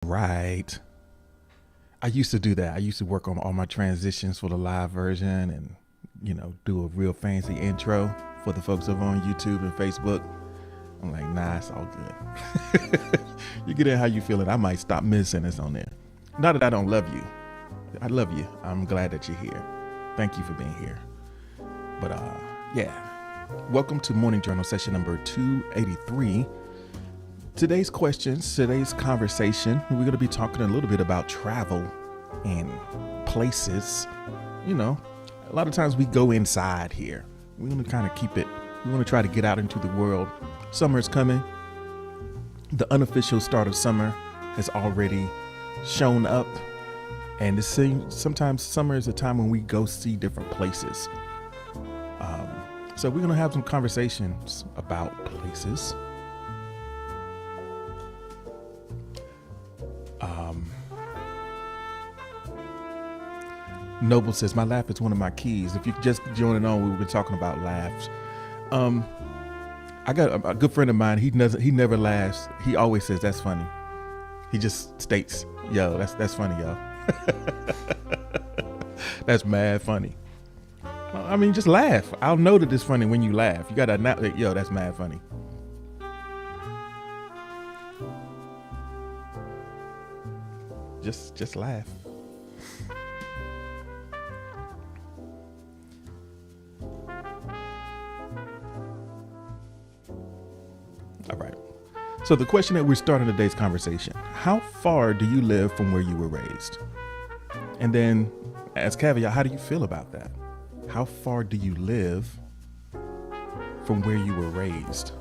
Right. I used to do that. I used to work on all my transitions for the live version and, do a real fancy intro for the folks over on YouTube and Facebook. I'm like, nah, it's all good. You get it how you feel it. I might stop missing this on there. Not that I don't love you. I love you. I'm glad that you're here. Thank you for being here. But yeah. Welcome to Morning Journal session number 283. Today's questions, today's conversation, we're going to be talking a little bit about travel and places. A lot of times we go inside here. We want to kind of keep it, we want to try to get out into the world. Summer is coming. The unofficial start of summer has already shown up. And it seems sometimes summer is a time when we go see different places. So we're going to have some conversations about places. Noble says, my laugh is one of my keys. If you just joining on, we've been talking about laughs. I got a good friend of mine. He never laughs. He always says, that's funny. He just states, yo, that's funny, yo. That's mad funny. I mean, just laugh. I'll know that it's funny when you laugh. You gotta not, yo, that's mad funny. Just laugh. All right. So the question that we're starting today's conversation, how far do you live from where you were raised? And then as caveat, how do you feel about that? How far do you live from where you were raised?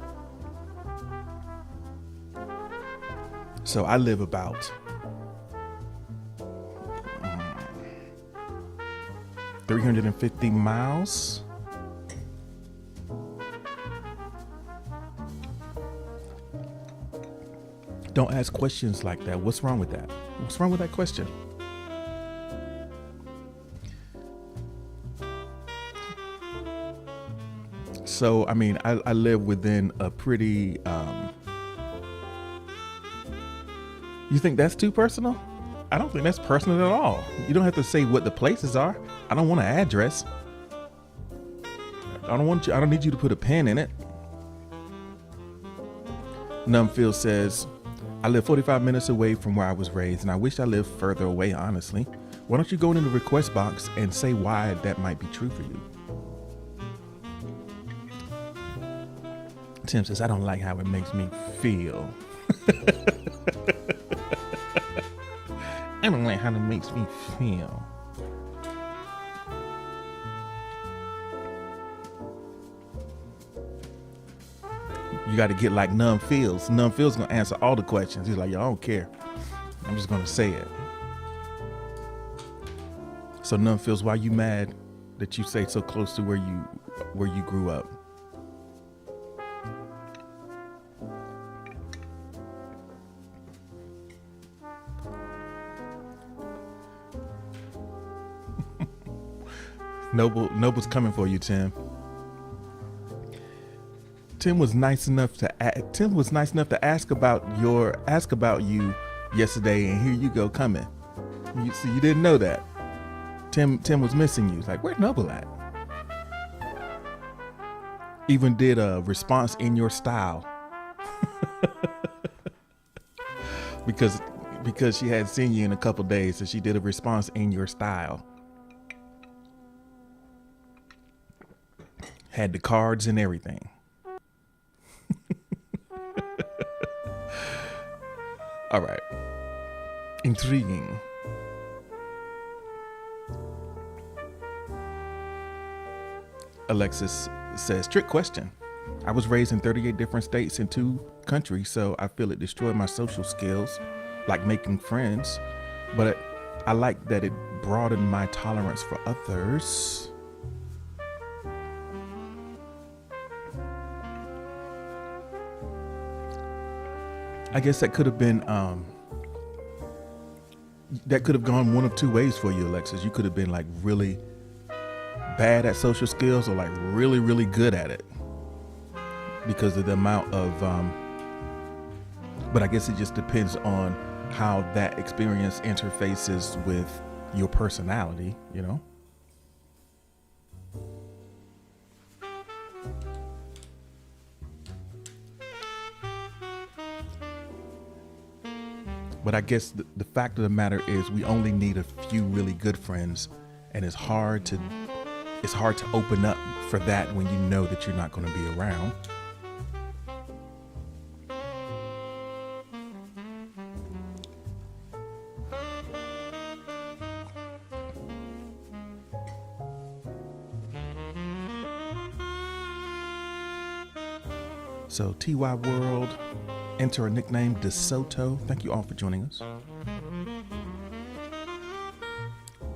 So I live about 350 miles. Don't ask questions like that. What's wrong with that? What's wrong with that question? So, I mean, I live within a pretty, you think that's too personal? I don't think that's personal at all. You don't have to say what the places are. I don't want an address. I don't need you to put a pin in it. Numfield says, I live 45 minutes away from where I was raised, and I wish I lived further away, honestly. Why don't you go into the request box and say why that might be true for you? Tim says, I don't like how it makes me feel. I don't like how it makes me feel. You got to get like Numb Feels. Numb Feels going to answer all the questions. He's like, yo, I don't care. I'm just going to say it. So Numb Feels, why you mad that you say so close to where you grew up? Noble's coming for you, Tim. Tim was nice enough to ask about you yesterday, and here you go coming. You see, you didn't know that. Tim was missing you. Like, where's Noble at? Even did a response in your style. because she hadn't seen you in a couple days, so she did a response in your style. Had the cards and everything. All right. Intriguing. Alexis says, trick question. I was raised in 38 different states and 2 countries, so I feel it destroyed my social skills, like making friends, but I like that it broadened my tolerance for others. I guess that could have been, that could have gone one of 2 ways for you, Alexis. You could have been like really bad at social skills or like really, really good at it because of the amount of, but I guess it just depends on how that experience interfaces with your personality, you know? But I guess the fact of the matter is we only need a few really good friends, and it's hard to open up for that when you know that you're not going to be around. So TY World, enter a nickname DeSoto. Thank you all for joining us.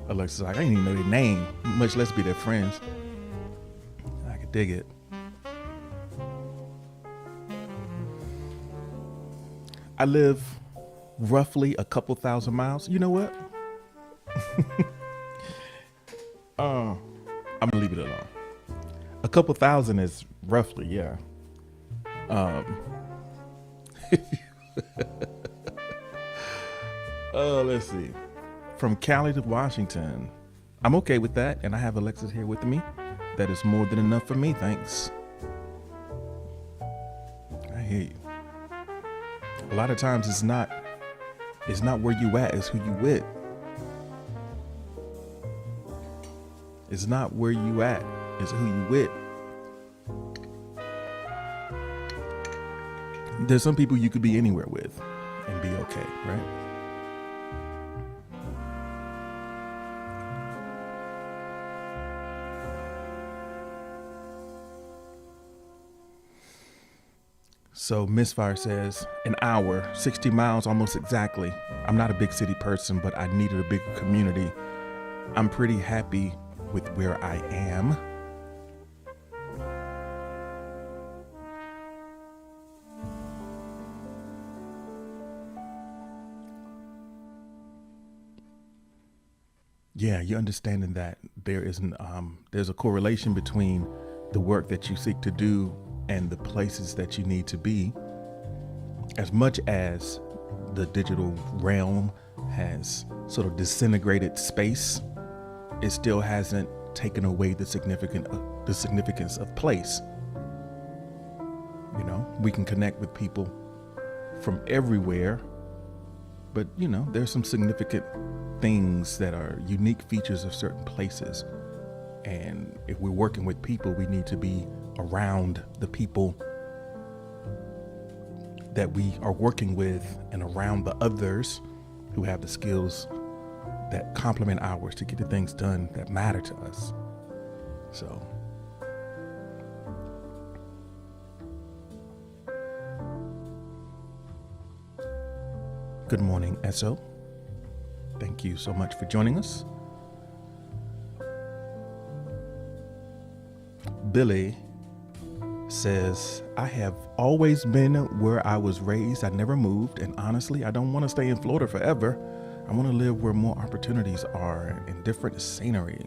Alexa's like, I didn't even know their name, much less be their friends. I could dig it. I live roughly a couple thousand miles. You know what? I'm gonna leave it alone. A couple thousand is roughly, yeah. Let's see. From Cali to Washington. I'm okay with that, and I have Alexis here with me. That is more than enough for me, thanks. I hear you. A lot of times it's not where you at, it's who you with. It's not where you at, it's who you with. There's some people you could be anywhere with and be okay, right? So Misfire says, an hour, 60 miles almost exactly. I'm not a big city person, but I needed a bigger community. I'm pretty happy with where I am. Yeah, you're understanding that there's a correlation between the work that you seek to do and the places that you need to be. As much as the digital realm has sort of disintegrated space, it still hasn't taken away the significance of place. You know, we can connect with people from everywhere, but you know, there's some significant things that are unique features of certain places. And if we're working with people, we need to be around the people that we are working with and around the others who have the skills that complement ours to get the things done that matter to us. So good morning, SO. Thank you so much for joining us. Billy says, I have always been where I was raised. I never moved. And honestly, I don't want to stay in Florida forever. I want to live where more opportunities are in different scenery.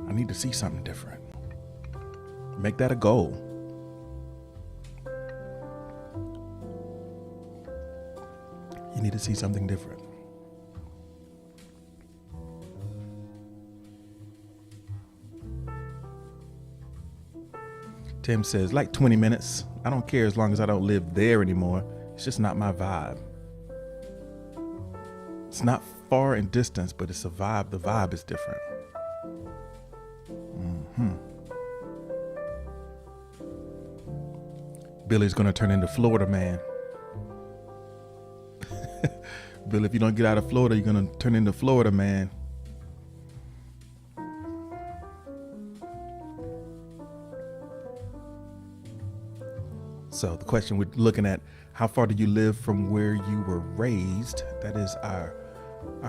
I need to see something different. Make that a goal. You need to see something different. Tim says, like 20 minutes. I don't care as long as I don't live there anymore. It's just not my vibe. It's not far in distance, but it's a vibe. The vibe is different. Billy's going to turn into Florida man. Billy, if you don't get out of Florida, you're going to turn into Florida man. So the question we're looking at, how far do you live from where you were raised? That is our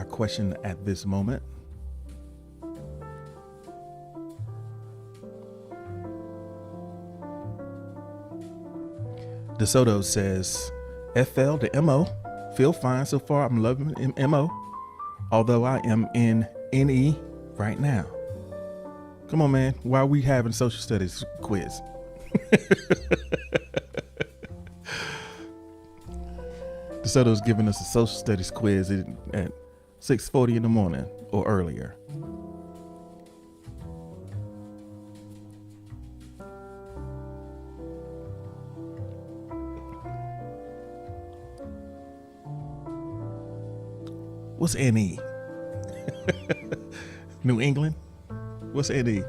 question at this moment. DeSoto says, FL to MO, feel fine so far. I'm loving MO, although I am in NE right now. Come on, man. Why are we having social studies quiz? DeSoto's giving us a social studies quiz at 6:40 in the morning or earlier. What's NE? New England? What's NE?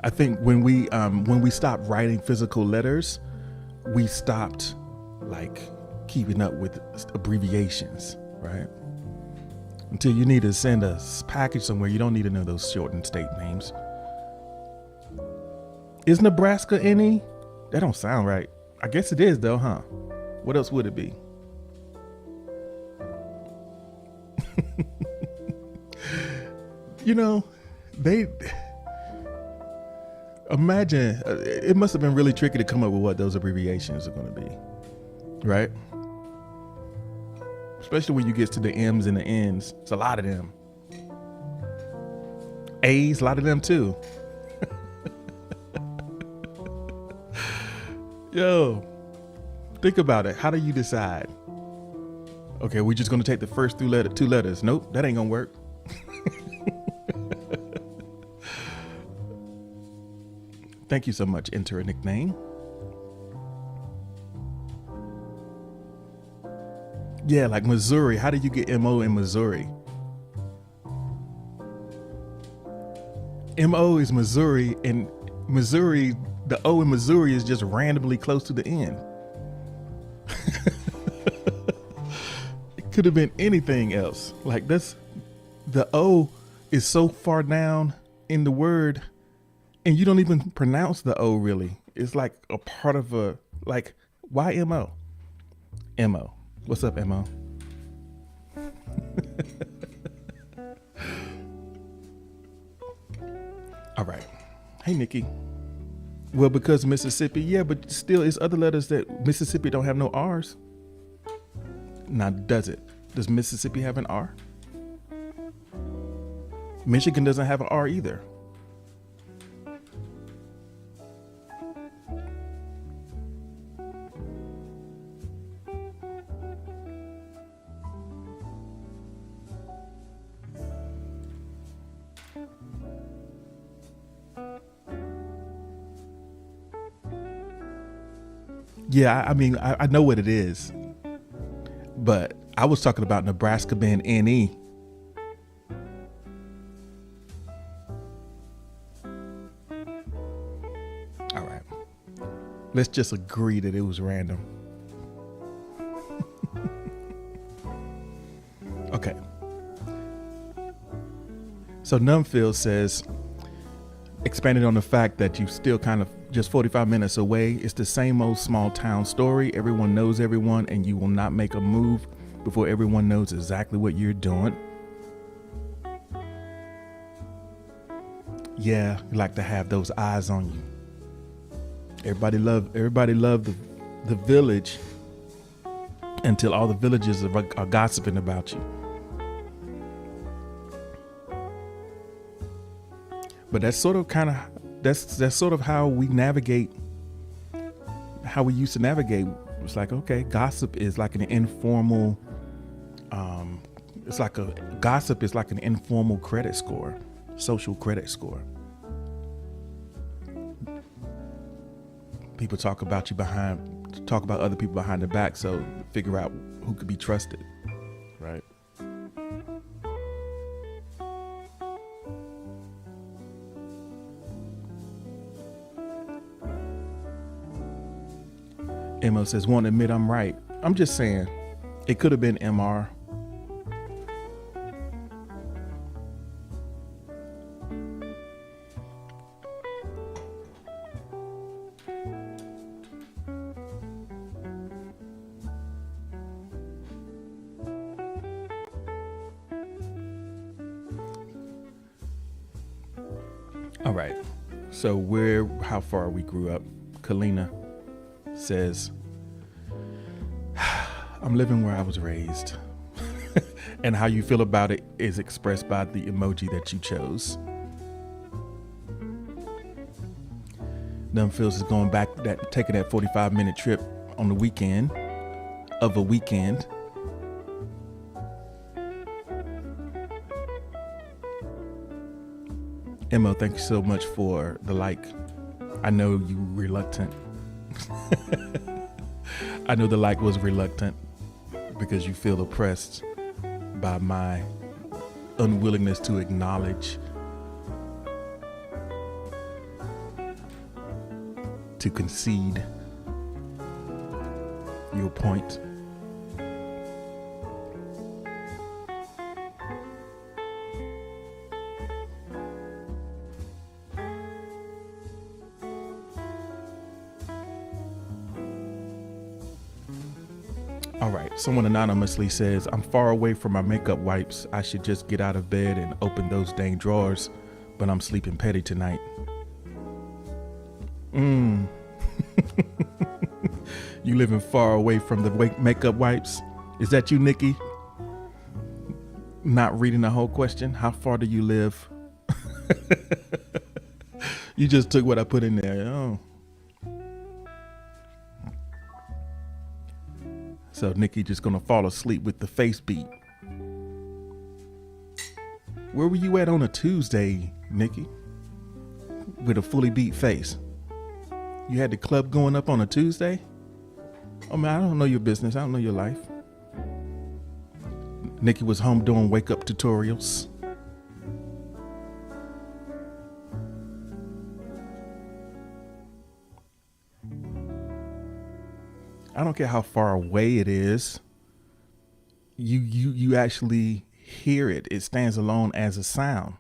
I think when we stopped writing physical letters, we stopped like keeping up with abbreviations, right? Until you need to send a package somewhere, you don't need to know those shortened state names. Is Nebraska NE? That don't sound right. I guess it is though, huh? What else would it be? You know, they imagine it must have been really tricky to come up with what those abbreviations are going to be, right? Especially when you get to the M's and the N's. It's a lot of them. A's, a lot of them too. Yo, think about it. How do you decide? Okay, we're just going to take the first two letters. Nope, that ain't going to work. Thank you so much. Enter a nickname. Yeah, like Missouri. How do you get MO in Missouri? MO is Missouri, and Missouri, the O in Missouri is just randomly close to the N. It could have been anything else. Like the O is so far down in the word, and you don't even pronounce the O really. It's like a part of like, why MO? MO. What's up, MO? All right. Hey, Nikki. Well, because Mississippi, yeah, but still it's other letters that Mississippi don't have no R's. Now, does it? Does Mississippi have an R? Michigan doesn't have an R either. Yeah, I mean, I know what it is, but I was talking about Nebraska being NE. All right, let's just agree that it was random. Okay. So Numfield says, expanded on the fact that you still kind of just 45 minutes away. It's the same old small town story. Everyone knows everyone, and you will not make a move before everyone knows exactly what you're doing. Yeah, you like to have those eyes on you. Everybody love the village until all the villagers are gossiping about you. But that's sort of that's sort of how we navigate, how we used to navigate. It's like, okay, gossip is like an informal, gossip is like an informal credit score, social credit score. People talk about other people behind their back, so figure out who could be trusted, right? Mo says, won't admit I'm right. I'm just saying, it could have been MR. All right. So how far we grew up. Kalina says, I'm living where I was raised. And how you feel about it is expressed by the emoji that you chose. Numfields is going back, taking that 45-minute trip on the weekend. of a weekend. Emma, thank you so much for the like. I know you were reluctant. I know the like was reluctant because you feel oppressed by my unwillingness to acknowledge, to concede your point. All right, someone anonymously says, I'm far away from my makeup wipes. I should just get out of bed and open those dang drawers, but I'm sleeping petty tonight. You living far away from the makeup wipes? Is that you, Nikki? Not reading the whole question. How far do you live? You just took what I put in there. Oh. So Nikki just gonna fall asleep with the face beat. Where were you at on a Tuesday, Nikki? With a fully beat face. You had the club going up on a Tuesday? Oh man, I don't know your business. I don't know your life. Nikki was home doing wake up tutorials. I don't care how far away it is. You actually hear it. It stands alone as a sound.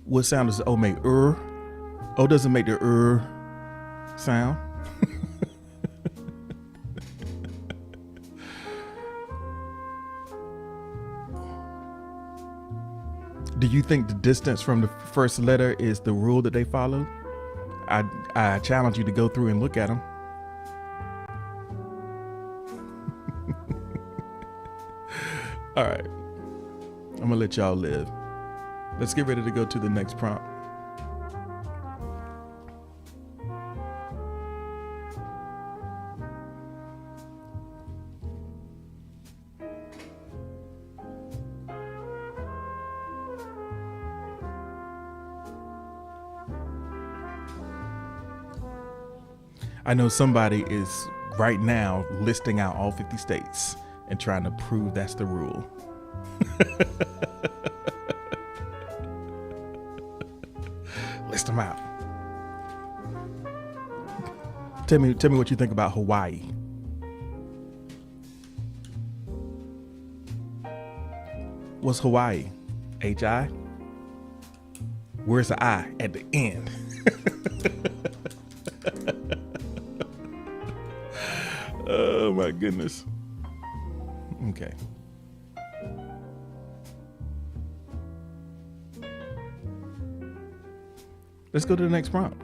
What sound does O make? O doesn't make the sound. Do you think the distance from the first letter is the rule that they follow? I challenge you to go through and look at them. All right. I'm going to let y'all live. Let's get ready to go to the next prompt. I know somebody is right now listing out all 50 states and trying to prove that's the rule. List them out. Tell me what you think about Hawaii. What's Hawaii? H-I? Where's the I at the end? Oh my goodness. Okay. Let's go to the next prompt.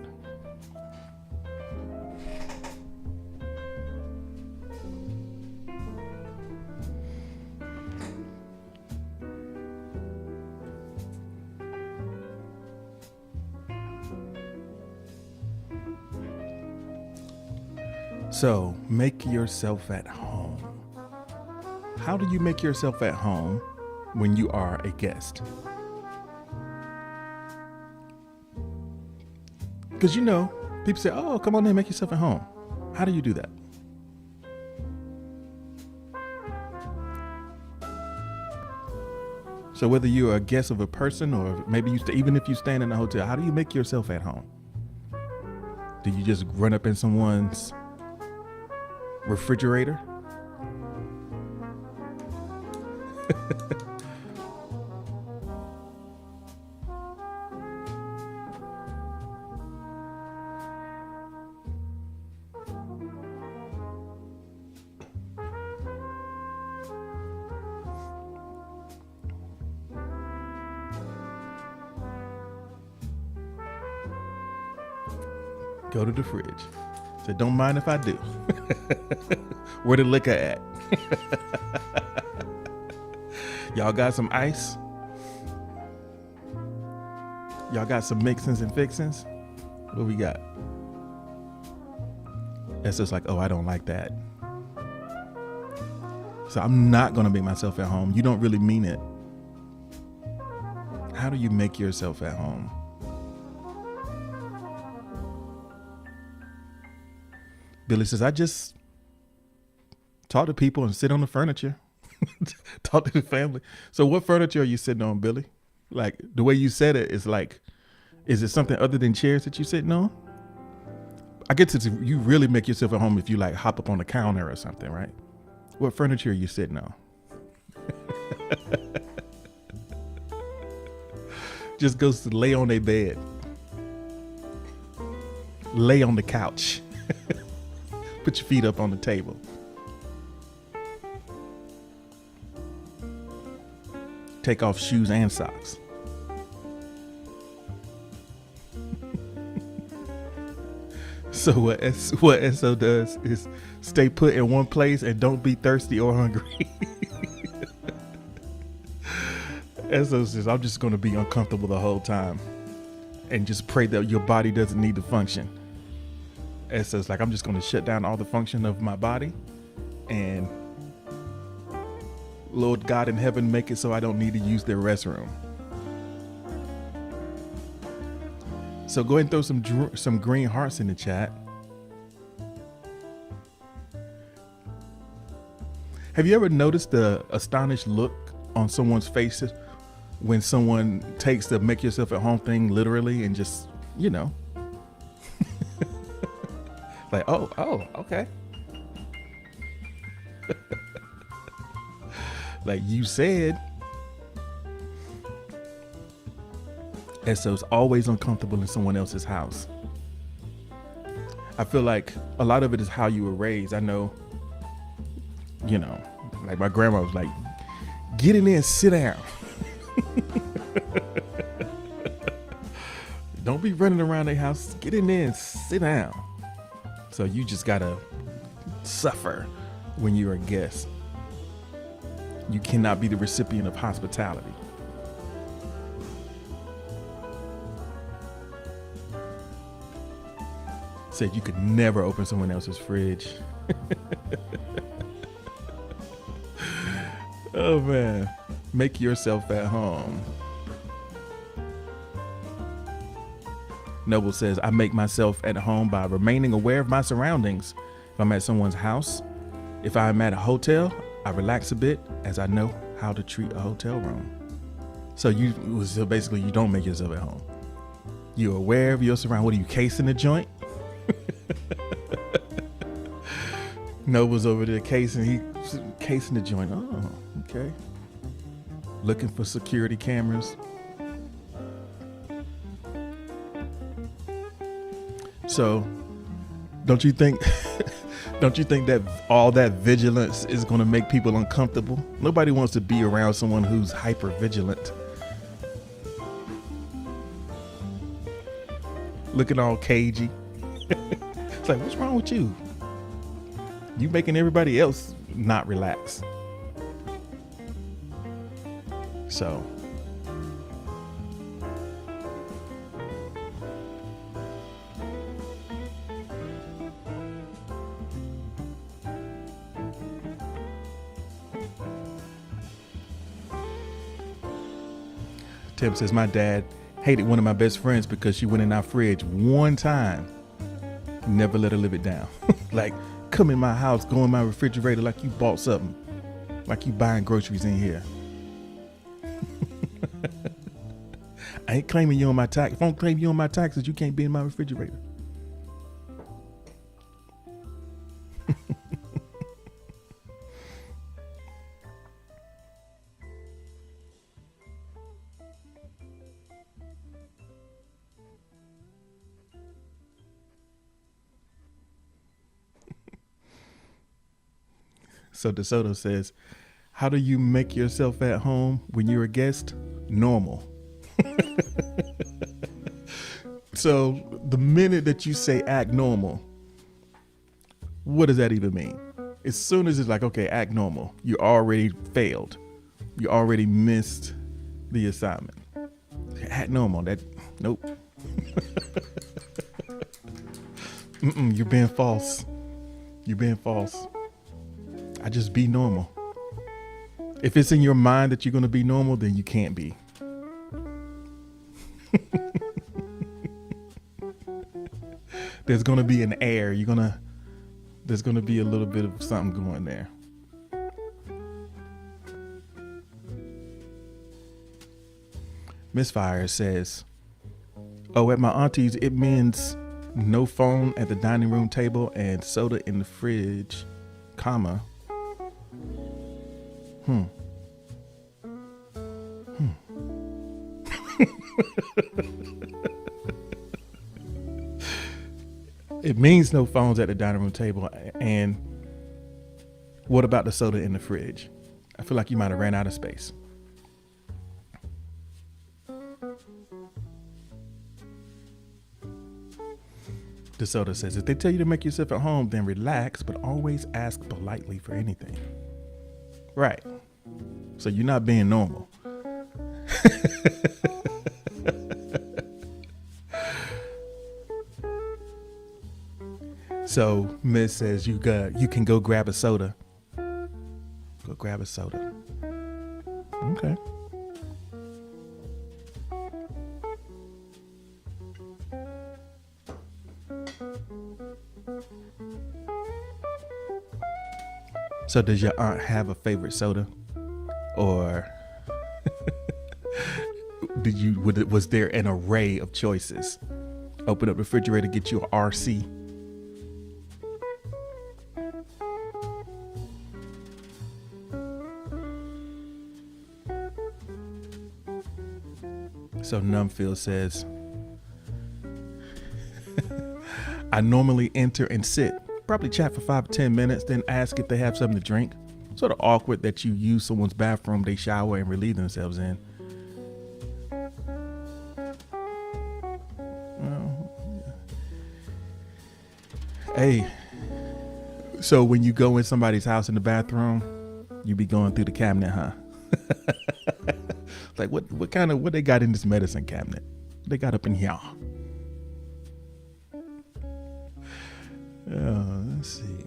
So, make yourself at home. How do you make yourself at home when you are a guest? Because people say, oh, come on in, make yourself at home. How do you do that? So whether you're a guest of a person or maybe even if you stand in a hotel, how do you make yourself at home? Do you just run up in someone's refrigerator? Go to the fridge. Say, don't mind if I do. Where the liquor at? Y'all got some ice? Y'all got some mixins and fixins? What we got? It's just like, oh, I don't like that. So I'm not going to make myself at home. You don't really mean it. How do you make yourself at home? Billy says, I just talk to people and sit on the furniture. Talk to the family. So what furniture are you sitting on, Billy? Like the way you said it is like, is it something other than chairs that you're sitting on? I get to you really make yourself at home if you like hop up on the counter or something, right? What furniture are you sitting on? Just goes to lay on their bed. Lay on the couch. Put your feet up on the table. Take off shoes and socks. So what SO does is stay put in one place and don't be thirsty or hungry. SO says, I'm just going to be uncomfortable the whole time and just pray that your body doesn't need to function. SO's like, I'm just going to shut down all the function of my body and Lord God in heaven, make it so I don't need to use their restroom. So go ahead and throw some green hearts in the chat. Have you ever noticed the astonished look on someone's faces when someone takes the make yourself at home thing literally and just, you know, like, oh, okay. Like you said, SO's always uncomfortable in someone else's house. I feel like a lot of it is how you were raised. I know, you know, like my grandma was like, get in there and sit down. Don't be running around their house. Get in there and sit down. So you just gotta suffer when you're a guest. You cannot be the recipient of hospitality. Said you could never open someone else's fridge. Oh man, make yourself at home. Noble says, I make myself at home by remaining aware of my surroundings. If I'm at someone's house, if I'm at a hotel, I relax a bit as I know how to treat a hotel room. So basically you don't make yourself at home. You're aware of your surroundings. What are you, casing the joint? Noble's over there casing the joint. Oh, okay. Looking for security cameras. So don't you think that all that vigilance is going to make people uncomfortable? Nobody wants to be around someone who's hyper vigilant. Looking all cagey. It's like, what's wrong with you? You making everybody else not relax. So Tim says, my dad hated one of my best friends because she went in our fridge one time. Never let her live it down. Like, come in my house, go in my refrigerator like you bought something. Like you buying groceries in here. I ain't claiming you on my tax. If I don't claim you on my taxes, you can't be in my refrigerator. So DeSoto says, how do you make yourself at home when you're a guest? Normal. So the minute that you say act normal, what does that even mean? As soon as it's like, okay, act normal, you already failed. You already missed the assignment. Act normal. Nope. You're being false. You're being false. I just be normal. If it's in your mind that you're going to be normal, then you can't be. There's going to be an air. There's going to be a little bit of something going there. Miss Fire says, oh, at my auntie's, it means no phone at the dining room table and soda in the fridge, comma. It means no phones at the dining room table. And what about the soda in the fridge? I feel like you might have ran out of space. The soda says, if they tell you to make yourself at home, then relax, but always ask politely for anything. Right. So you're not being normal. So Miss says you can go grab a soda. Go grab a soda. Okay. So does your aunt have a favorite soda? Or was there an array of choices? Open up the refrigerator, get you an RC. So Numfield says, I normally enter and sit, probably chat for 5 to 10 minutes, then ask if they have something to drink. Sort of awkward that you use someone's bathroom, they shower and relieve themselves in. Hey, so when you go in somebody's house in the bathroom, you be going through the cabinet, huh? Like what they got in this medicine cabinet? What they got up in here? Let's see.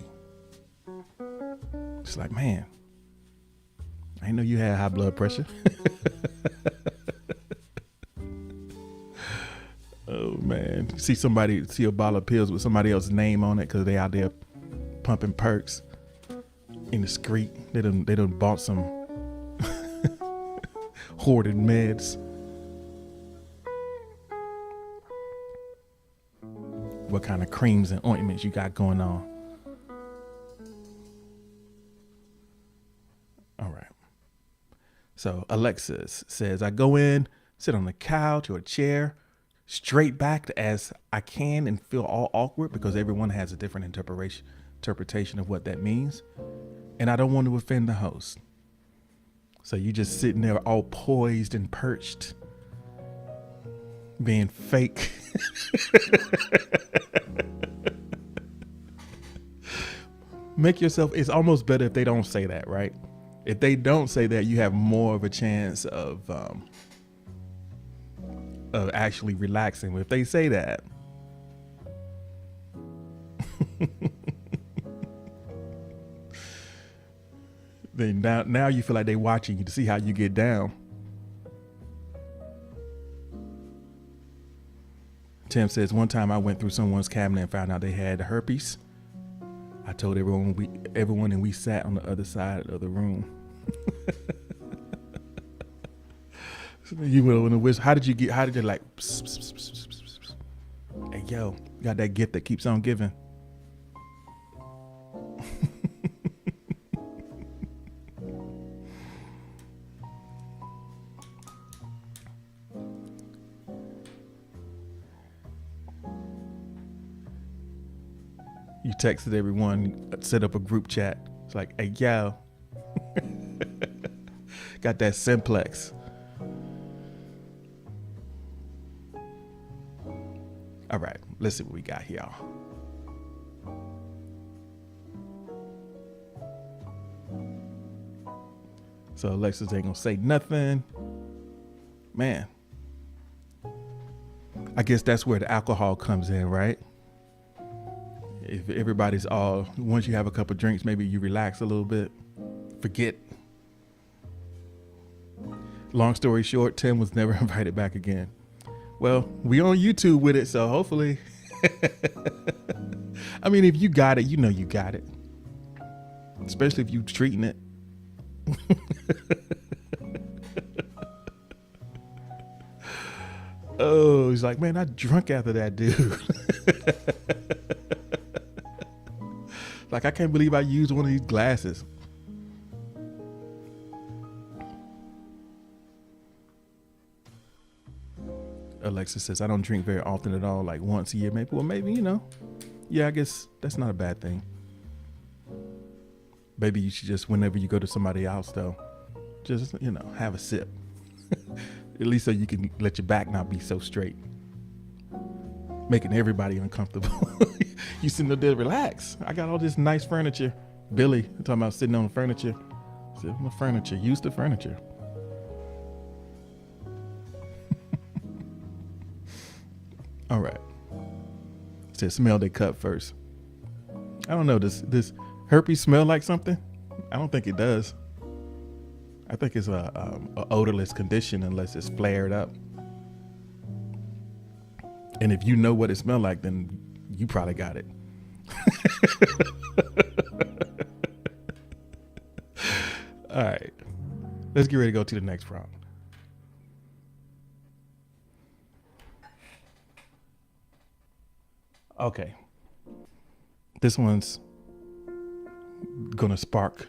It's like, man, I didn't know you had high blood pressure. Oh man, see a bottle of pills with somebody else's name on it because they out there pumping perks in the street. They done bought some hoarded meds. What kind of creams and ointments you got going on? All right. So Alexis says, I go in, sit on the couch or a chair, straight back as I can and feel all awkward because everyone has a different interpretation of what that means. And I don't want to offend the host. So you just sitting there all poised and perched, being fake. Make yourself, it's almost better if they don't say that, right? If they don't say that, you have more of a chance of actually relaxing. But if they say that, then now you feel like they're watching you to see how you get down. Tim says, one time I went through someone's cabinet and found out they had herpes. I told everyone and we sat on the other side of the room. You went in the whisper. How did you like, pss, pss, pss, pss, pss, pss. Hey, yo, got that gift that keeps on giving. You texted everyone, set up a group chat. It's like, hey, yo, got that simplex. All right, let's see what we got here. So Alexis ain't gonna say nothing. Man, I guess that's where the alcohol comes in, right? If if everybody's all, once you have a couple drinks, maybe you relax a little bit, forget. Long story short, Tim was never invited back again. Well, we on YouTube with it, so hopefully. I mean, if you got it, you know you got it. Especially if you treating it. Oh, he's like, man, I drunk after that dude. Like, I can't believe I used one of these glasses. Alexa says, I don't drink very often at all, like once a year, maybe. Well, maybe, you know. Yeah, I guess that's not a bad thing. Maybe you should just, whenever you go to somebody else, though, just, you know, have a sip. At least so you can let your back not be so straight. Making everybody uncomfortable. You sitting up there, relax. I got all this nice furniture. Billy, talking about sitting on the furniture. Sit on the furniture. Use the furniture. All right. It says smell their cup first. I don't know. Does herpes smell like something? I don't think it does. I think it's a odorless condition unless it's flared up. And if you know what it smells like, then you probably got it. All right. Let's get ready to go to the next prompt. Okay. This one's gonna spark.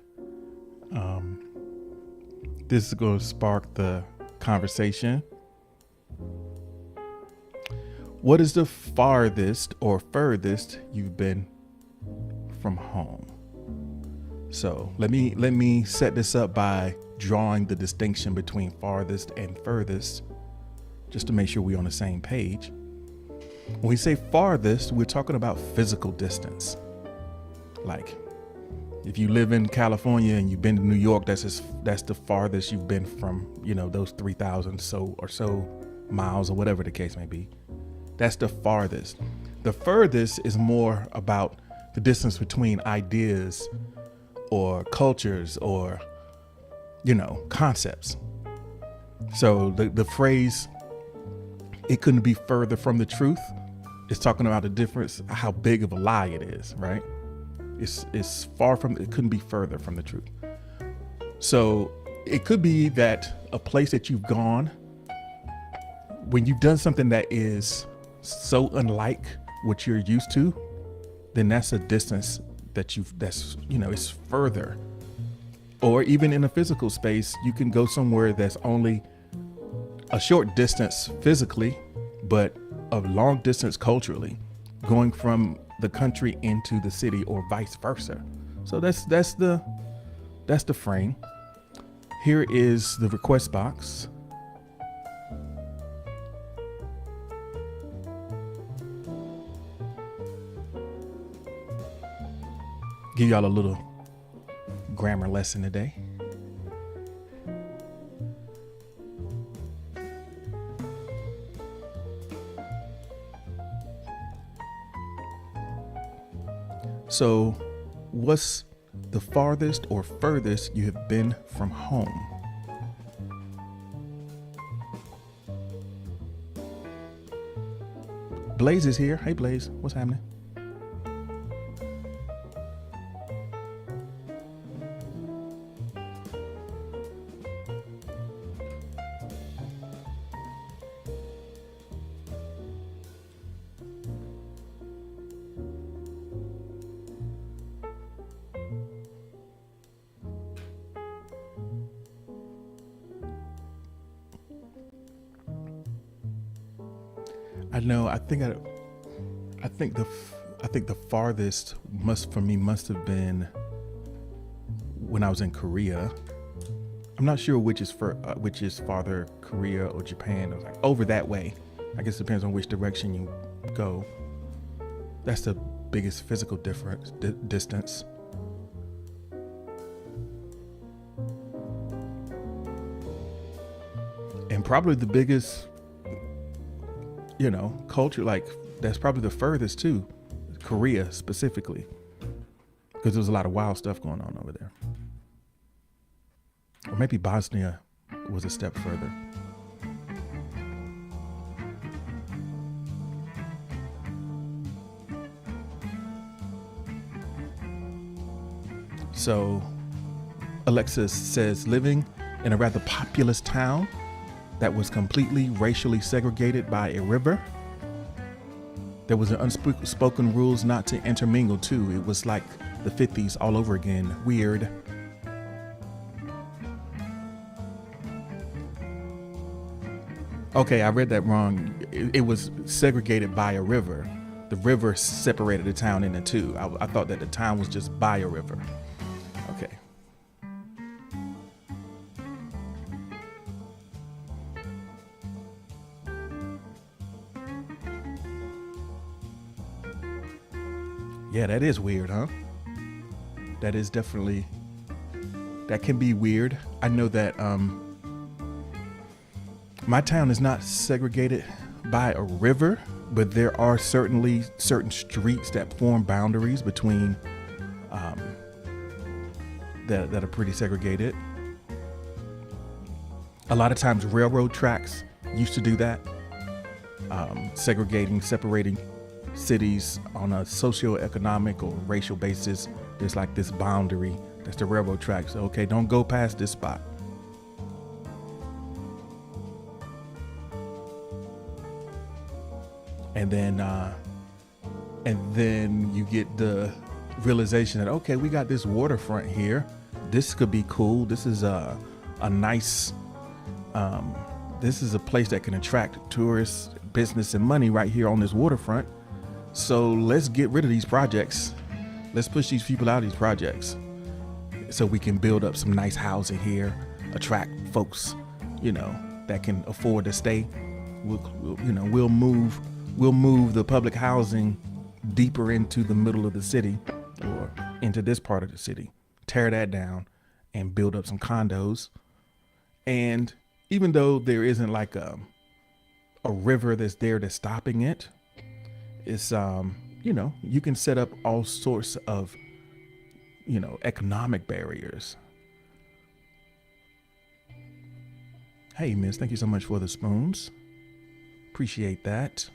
This is gonna spark the conversation. What is the farthest or furthest you've been from home? So let me set this up by drawing the distinction between farthest and furthest, just to make sure we're on the same page. When we say farthest, we're talking about physical distance. Like if you live in California and you've been to New York, that's the farthest you've been from, you know, those 3,000 or so miles or whatever the case may be. That's the farthest. The furthest is more about the distance between ideas or cultures or, you know, concepts. So the phrase, it couldn't be further from the truth, it's talking about the difference, how big of a lie it is, right? It's far from, it couldn't be further from the truth. So it could be that a place that you've gone, when you've done something that is so unlike what you're used to, then that's a distance that's it's further. Or even in a physical space, you can go somewhere that's only a short distance physically, but a long distance culturally, going from the country into the city or vice versa. So that's the frame. Here is the request box. Give y'all a little grammar lesson today. So, what's the farthest or furthest you have been from home? Blaze is here. Hey, Blaze, what's happening? I know. I think the farthest must have been when I was in Korea. I'm not sure which is farther, Korea or Japan. I was like over that way. I guess it depends on which direction you go. That's the biggest physical distance. And probably the biggest, culture, like that's probably the furthest too. Korea specifically, because there was a lot of wild stuff going on over there. Or maybe Bosnia was a step further. So Alexis says, living in a rather populous town that was completely racially segregated by a river. There was an unspoken rules not to intermingle too. It was like the 50s all over again. Weird. Okay, I read that wrong. It was segregated by a river. The river separated the town into two. I thought that the town was just by a river. Okay. Yeah, that is weird, huh? That is definitely, that can be weird. I know that my town is not segregated by a river, but there are certainly certain streets that form boundaries between that are pretty segregated. A lot of times railroad tracks used to do that, separating cities on a socioeconomic or racial basis. There's like this boundary, that's the railroad tracks. So, okay, don't go past this spot. And then you get the realization that, okay, we got this waterfront here. This could be cool. This is a nice, this is a place that can attract tourists, business, and money right here on this waterfront. So let's get rid of these projects. Let's push these people out of these projects so we can build up some nice housing here, attract folks, that can afford to stay. We'll move the public housing deeper into the middle of the city or into this part of the city, tear that down and build up some condos. And even though there isn't like a river that's there that's stopping it, it's, you can set up all sorts of, economic barriers. Hey, miss, thank you so much for the spoons. Appreciate that.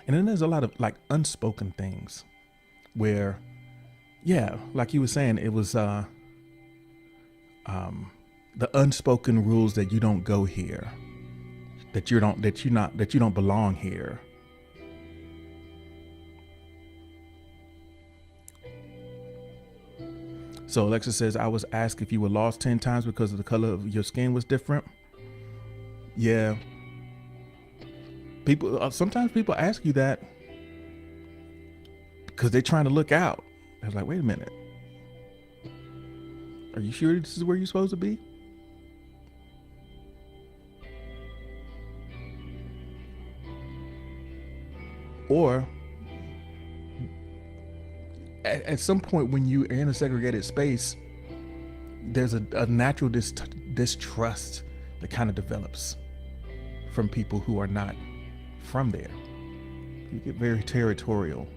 And then there's a lot of like unspoken things where, yeah, like you were saying, it was the unspoken rules that you don't go here, that you don't belong here. So Alexa says, I was asked if you were lost 10 times because of the color of your skin was different. Yeah. Sometimes people ask you that because they're trying to look out. I was like, wait a minute. Are you sure this is where you're supposed to be? Or at some point when you are in a segregated space, there's a natural distrust that kind of develops from people who are not from there. You get very territorial.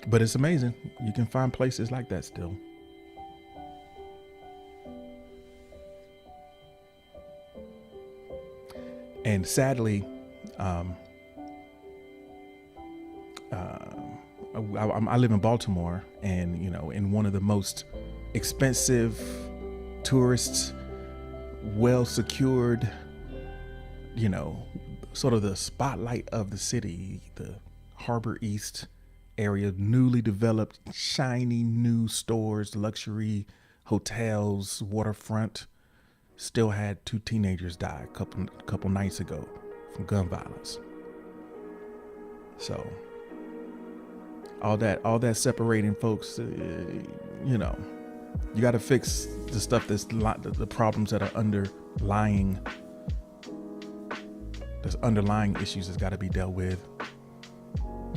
But it's amazing. You can find places like that still. And sadly, I live in Baltimore, and in one of the most expensive, tourist, well secured, sort of the spotlight of the city, the Harbor East area, newly developed, shiny new stores, luxury hotels, waterfront, still had 2 teenagers die a couple nights ago from gun violence. So all that separating folks, you got to fix the stuff that's the problems that are underlying There's underlying issues that's got to be dealt with,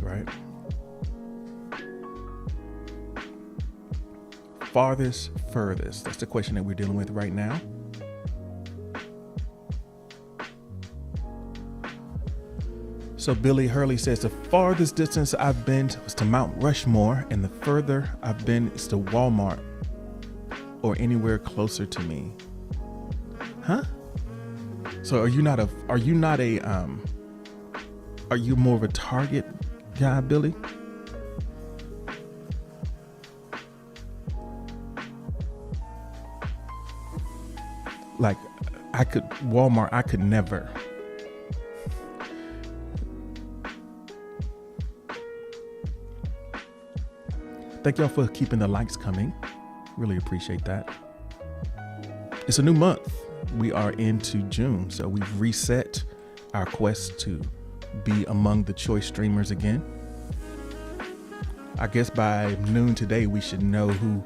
right? Farthest, furthest. That's the question that we're dealing with right now. So Billy Hurley says the farthest distance I've been was to Mount Rushmore, and the further I've been is to Walmart or anywhere closer to me. Huh? So are you more of a Target guy, Billy? Like Walmart, I could never. Thank y'all for keeping the likes coming. Really appreciate that. It's a new month. We are into June, so we've reset our quest to be among the choice streamers again. I guess by noon today, we should know who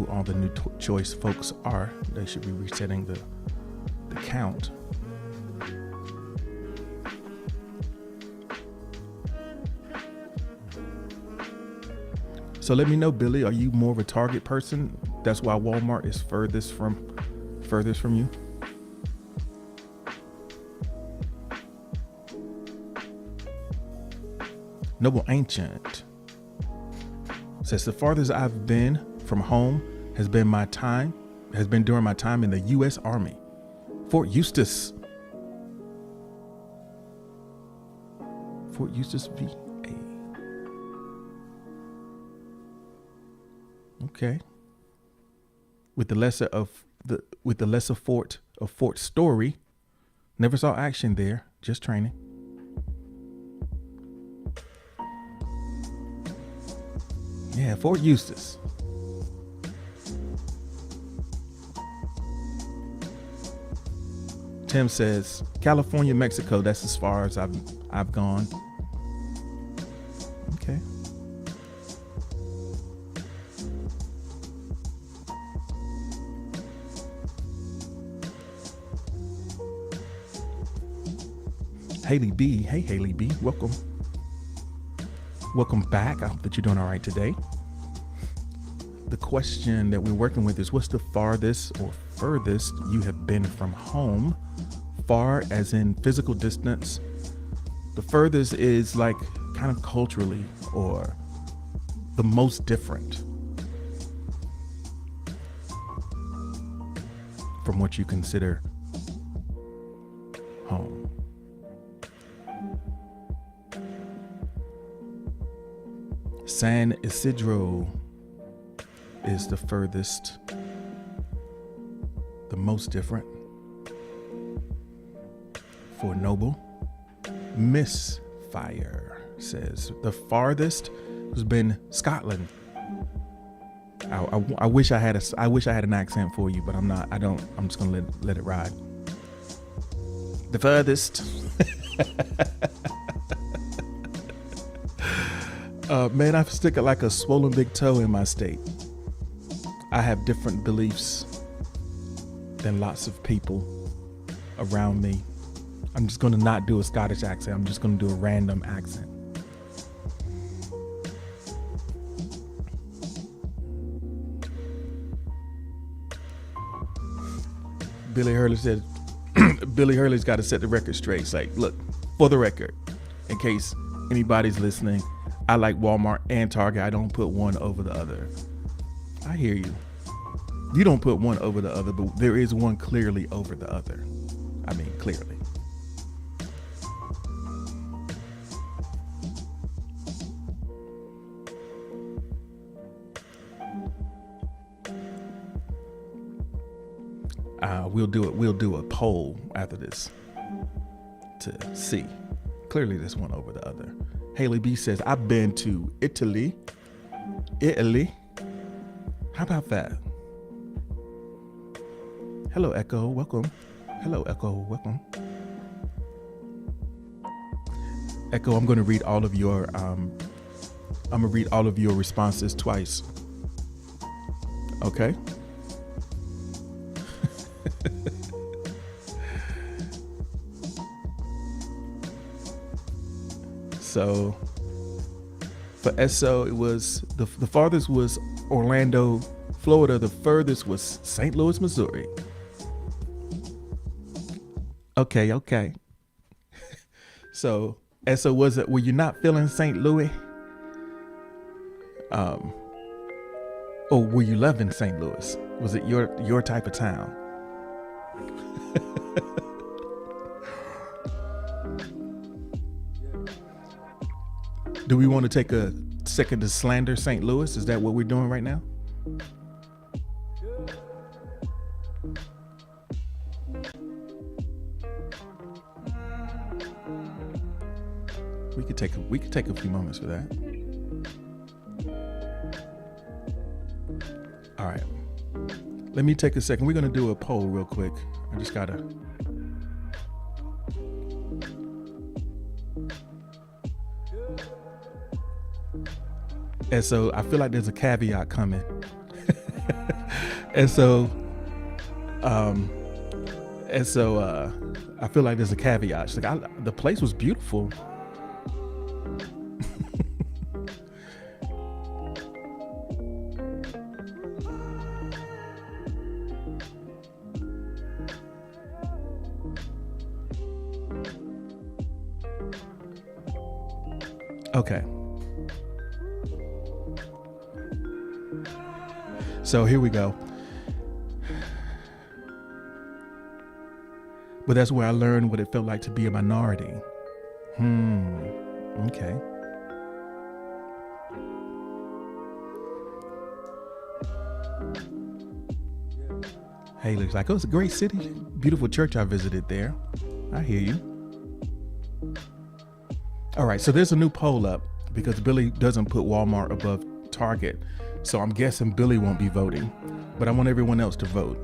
all the new choice folks are. They should be resetting the count. So let me know, Billy, are you more of a Target person? That's why Walmart is furthest from you? Noble Ancient says the farthest I've been from home has been during my time in the U.S. Army. Fort Eustis, VA. Okay. With the lesser fort of Fort Story, never saw action there, just training. Yeah, Fort Eustis. Tim says California, Mexico. That's as far as I've gone. Okay. Haley B. Hey, Haley B. Welcome. Welcome back. I hope that you're doing all right today. The question that we're working with is, what's the farthest or furthest you have been from home? Far as in physical distance. The furthest is like kind of culturally or the most different from what you consider home. San Isidro is the furthest, the most different for Noble. Misfire says the farthest has been Scotland. I wish I had an accent for you, but I'm not. I don't. I'm just gonna let it ride. The furthest. Man, I stick it like a swollen big toe in my state. I have different beliefs than lots of people around me. I'm just going to not do a Scottish accent. I'm just going to do a random accent. Billy Hurley said, Billy Hurley's got to set the record straight. It's like, look, for the record, in case anybody's listening, I like Walmart and Target. I don't put one over the other. I hear you. You don't put one over the other, but there is one clearly over the other. I mean, clearly. We'll do a poll after this to see. Clearly, this one over the other. Haley B says, I've been to Italy. How about that? Hello, Echo. Welcome. Hello, Echo. Welcome. Echo, I'm going to read all of your responses twice. Okay. So for SO, it was the farthest was Orlando, Florida. The furthest was St. Louis, Missouri. Okay. So SO, were you not feeling St. Louis? Or were you loving St. Louis? Was it your type of town? Do we want to take a second to slander St. Louis? Is that what we're doing right now? We could take a few moments for that. All right. Let me take a second. We're going to do a poll real quick. I just gotta. And so I feel like there's a caveat coming. and so I feel like there's a caveat. She's like, the place was beautiful. Okay. So here we go. But that's where I learned what it felt like to be a minority. Okay. Hey, looks like it was a great city. Beautiful church I visited there. I hear you. All right, so there's a new poll up because Billy doesn't put Walmart above Target. So I'm guessing Billy won't be voting, but I want everyone else to vote.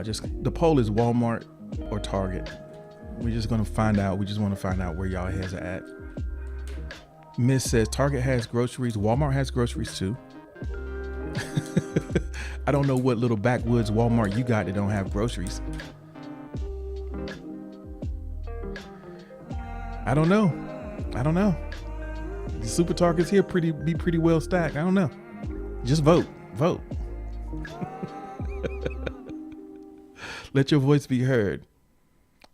Just the poll is Walmart or Target. We're just going to find out. We just want to find out where y'all heads are at. Miss says Target has groceries. Walmart has groceries too. I don't know what little backwoods Walmart you got that don't have groceries. I don't know. The super Targets here be pretty well stacked. I don't know. Just vote. Let your voice be heard.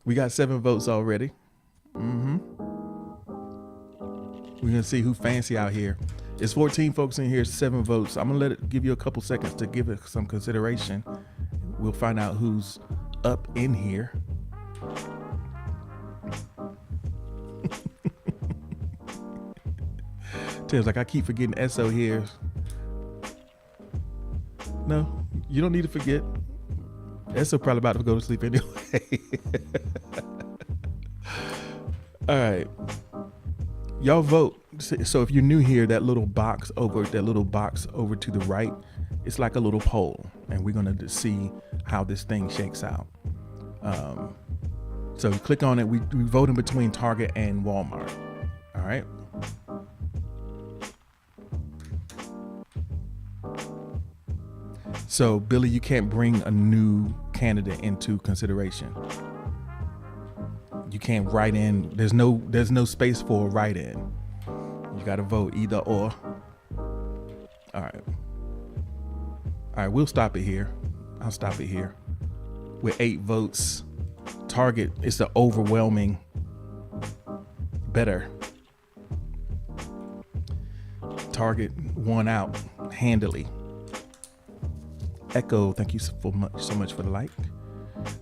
We got 7 votes already. We're gonna see who fancy out here. It's 14 folks in here, 7 votes. I'm gonna give you a couple seconds to give it some consideration. We'll find out who's up in here. Tim's like, I keep forgetting SO here. No, you don't need to forget. SO probably about to go to sleep anyway. All right. Y'all vote. So if you're new here, that little box over to the right, it's like a little poll. And we're going to see how this thing shakes out. So you click on it. We vote in between Target and Walmart. All right. So Billy, you can't bring a new candidate into consideration. You can't write in. There's no space for a write-in. You got to vote either or. All right. We'll stop it here. I'll stop it here. With 8 votes, Target is the overwhelming better. Target won out handily. Echo, thank you so much for the like.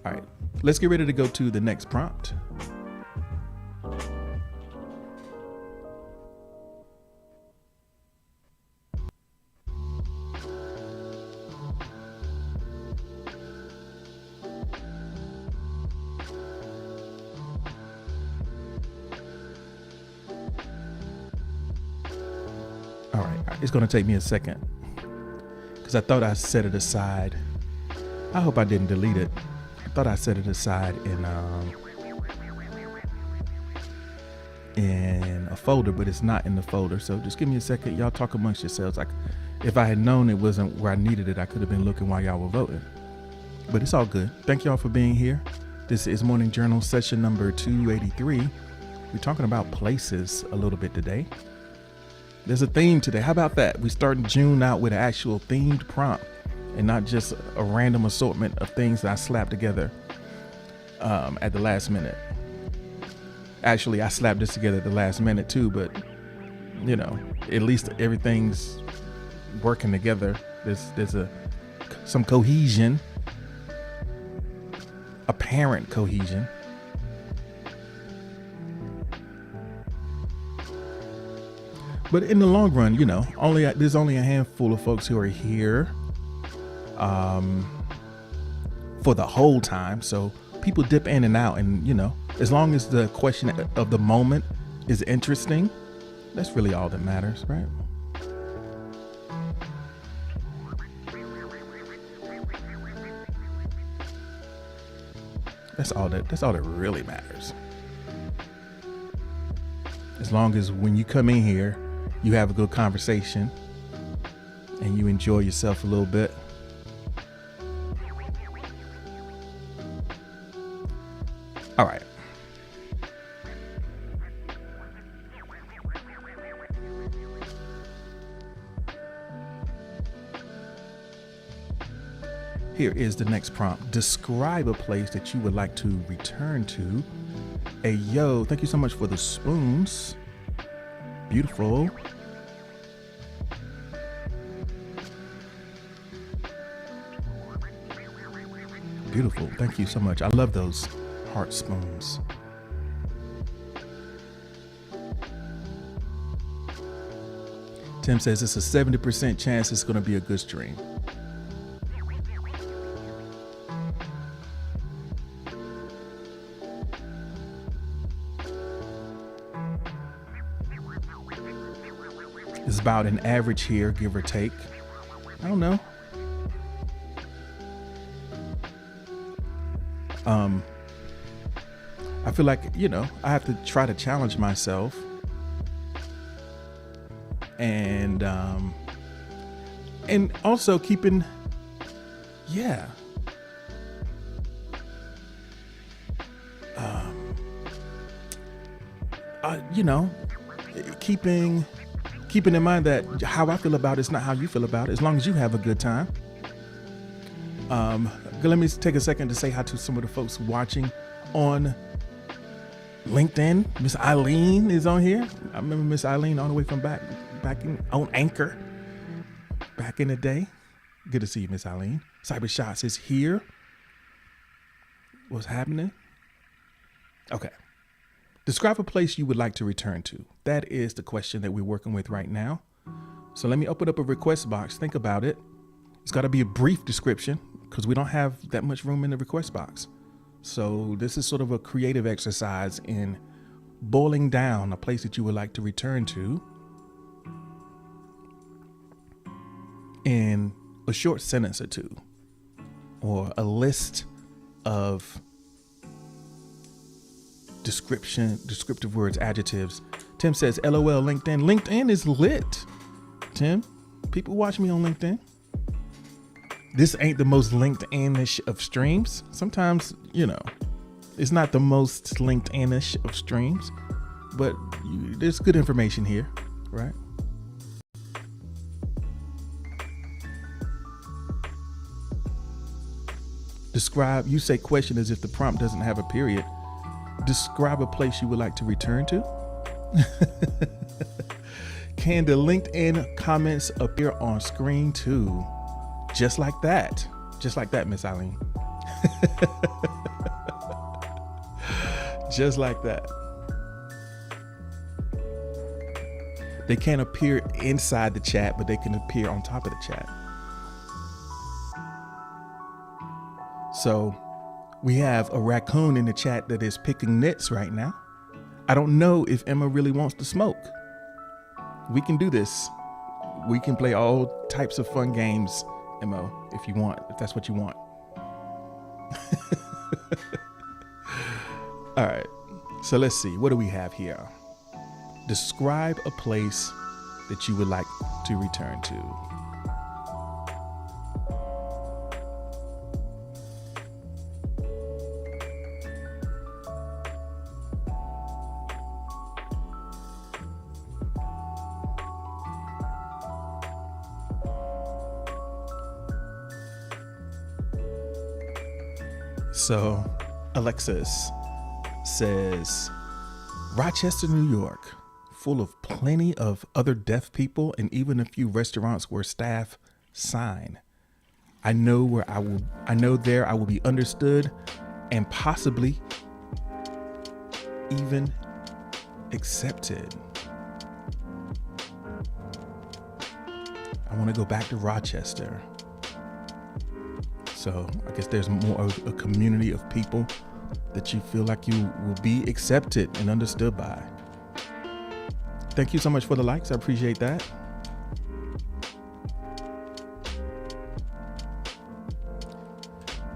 All right, let's get ready to go to the next prompt. All right, it's gonna take me a second. I thought I set it aside. I hope I didn't delete it. I thought I set it aside in a folder, but it's not in the folder. So just give me a second. Y'all talk amongst yourselves. Like if I had known it wasn't where I needed it, I could have been looking while y'all were voting. But it's all good. Thank y'all for being here. This is Morning Journal session number 283. We're talking about places a little bit today. There's a theme today. How about that? We starting June out with an actual themed prompt and not just a random assortment of things that I slapped together at the last minute. Actually, I slapped this together at the last minute too, but you know, at least everything's working together. There's some cohesion, apparent cohesion. But in the long run, you know, there's only a handful of folks who are here for the whole time. So people dip in and out, and you know, as long as the question of the moment is interesting, that's really all that matters, right? That's all that really matters. As long as when you come in here, you have a good conversation and you enjoy yourself a little bit. All right. Here is the next prompt. Describe a place that you would like to return to. Hey, yo, thank you so much for the spoons. Beautiful. Beautiful. Thank you so much. I love those heart spoons. Tim says it's a 70% chance it's going to be a good stream. It's about an average here, give or take. I don't know. I feel like, you know, I have to try to challenge myself and also keeping, yeah. You know, keeping in mind that how I feel about it is not how you feel about it, as long as you have a good time. Let me take a second to say hi to some of the folks watching on LinkedIn. Miss Eileen is on here. I remember Miss Eileen all the way from back on Anchor back in the day. Good to see you, Miss Eileen. Cyber Shots is here. What's happening? Okay. Describe a place you would like to return to. That is the question that we're working with right now. So let me open up a request box. Think about it. It's got to be a brief description because we don't have that much room in the request box. So this is sort of a creative exercise in boiling down a place that you would like to return to in a short sentence or two, or a list of descriptive words, adjectives. Tim says, LOL, LinkedIn. LinkedIn is lit, Tim. People watch me on LinkedIn. This ain't the most LinkedIn-ish of streams. Sometimes, you know, it's not the most LinkedIn-ish of streams, but there's good information here, right? Describe, you say question as if the prompt doesn't have a period. Describe a place you would like to return to. Can the LinkedIn comments appear on screen too? Just like that. Just like that, Miss Eileen. Just like that. They can't appear inside the chat, but they can appear on top of the chat. So we have a raccoon in the chat that is picking nits right now. I don't know if Emma really wants to smoke. We can do this. We can play all types of fun games, Emma, if you want, if that's what you want. All right. So let's see. What do we have here? Describe a place that you would like to return to. So Alexis says, Rochester, New York, full of plenty of other deaf people and even a few restaurants where staff sign. I know there I will be understood and possibly even accepted. I want to go back to Rochester. So I guess there's more of a community of people that you feel like you will be accepted and understood by. Thank you so much for the likes. I appreciate that.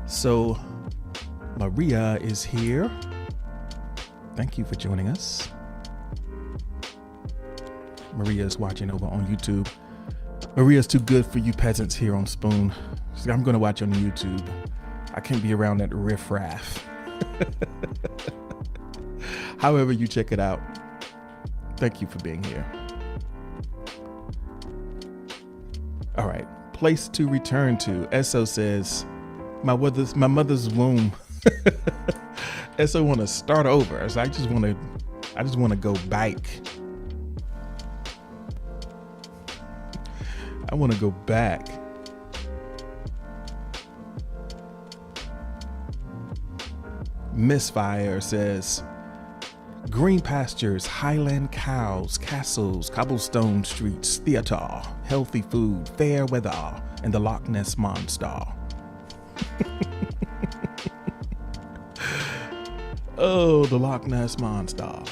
So Maria is here. Thank you for joining us. Maria is watching over on YouTube. Maria's too good for you peasants here on Spoon. So I'm going to watch on YouTube. I can't be around that riffraff. However you check it out, thank you for being here. All right, place to return to. Esso says, my mother's womb. Esso want to start over. So I just want to go back. I want to go back. Misfire says, green pastures, highland cows, castles, cobblestone streets, theater, healthy food, fair weather, and the Loch Ness Monster. Oh, the Loch Ness Monster.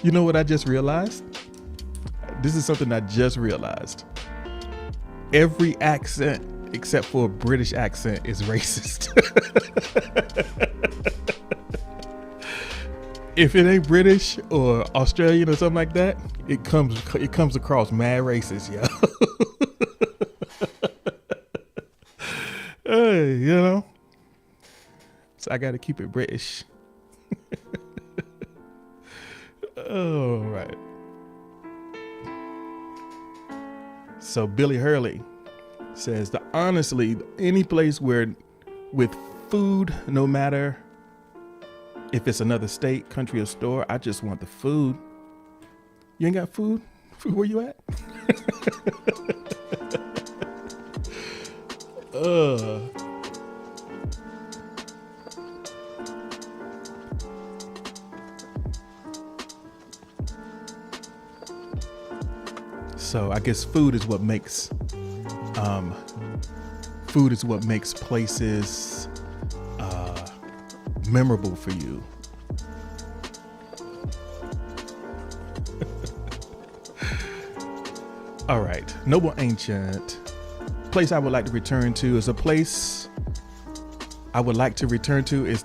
You know what I just realized? This is something I just realized. Every accent except for a British accent is racist. If it ain't British or Australian or something like that, it comes across mad racist, yo. Hey, you know. So I got to keep it British. All right. So Billy Hurley says, honestly, any place where with food, no matter if it's another state, country, or store, I just want the food. You ain't got food? Where you at? So I guess food is what makes places memorable for you. All right, Noble Ancient. Place I would like to return to is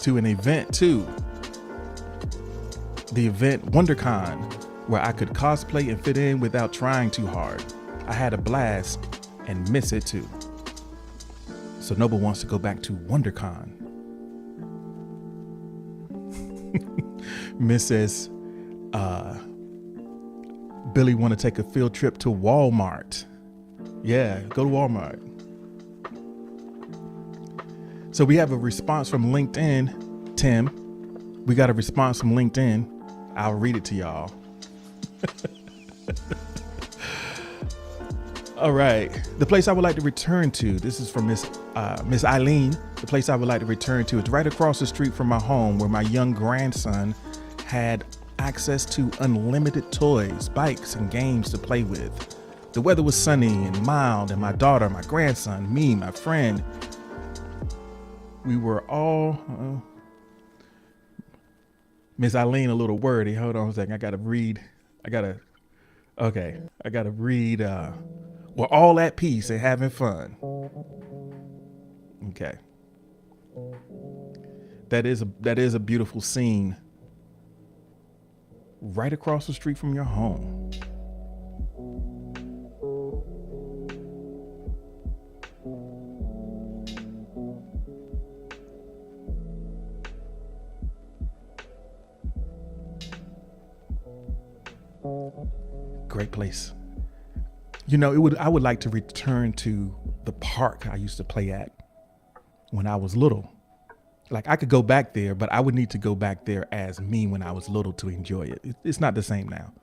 an event too. The event WonderCon, where I could cosplay and fit in without trying too hard. I had a blast and miss it too. So Noble wants to go back to WonderCon. Miss says, Billy want to take a field trip to Walmart. Yeah, go to Walmart. So we have a response from LinkedIn, Tim. We got a response from LinkedIn. I'll read it to y'all. All right. The place I would like to return to, this is from Miss Eileen. The place I would like to return to is right across the street from my home, where my young grandson had access to unlimited toys, bikes, and games to play with. The weather was sunny and mild, and my daughter, my grandson, me, my friend, we were all... Miss Eileen, a little wordy. Hold on a second. I gotta read. We're all at peace and having fun. Okay. That is a beautiful scene. Right across the street from your home. great place. I would like to return to the park I used to play at when I was little. Like, I could go back there, but I would need to go back there as me when I was little to enjoy it. It's not the same now.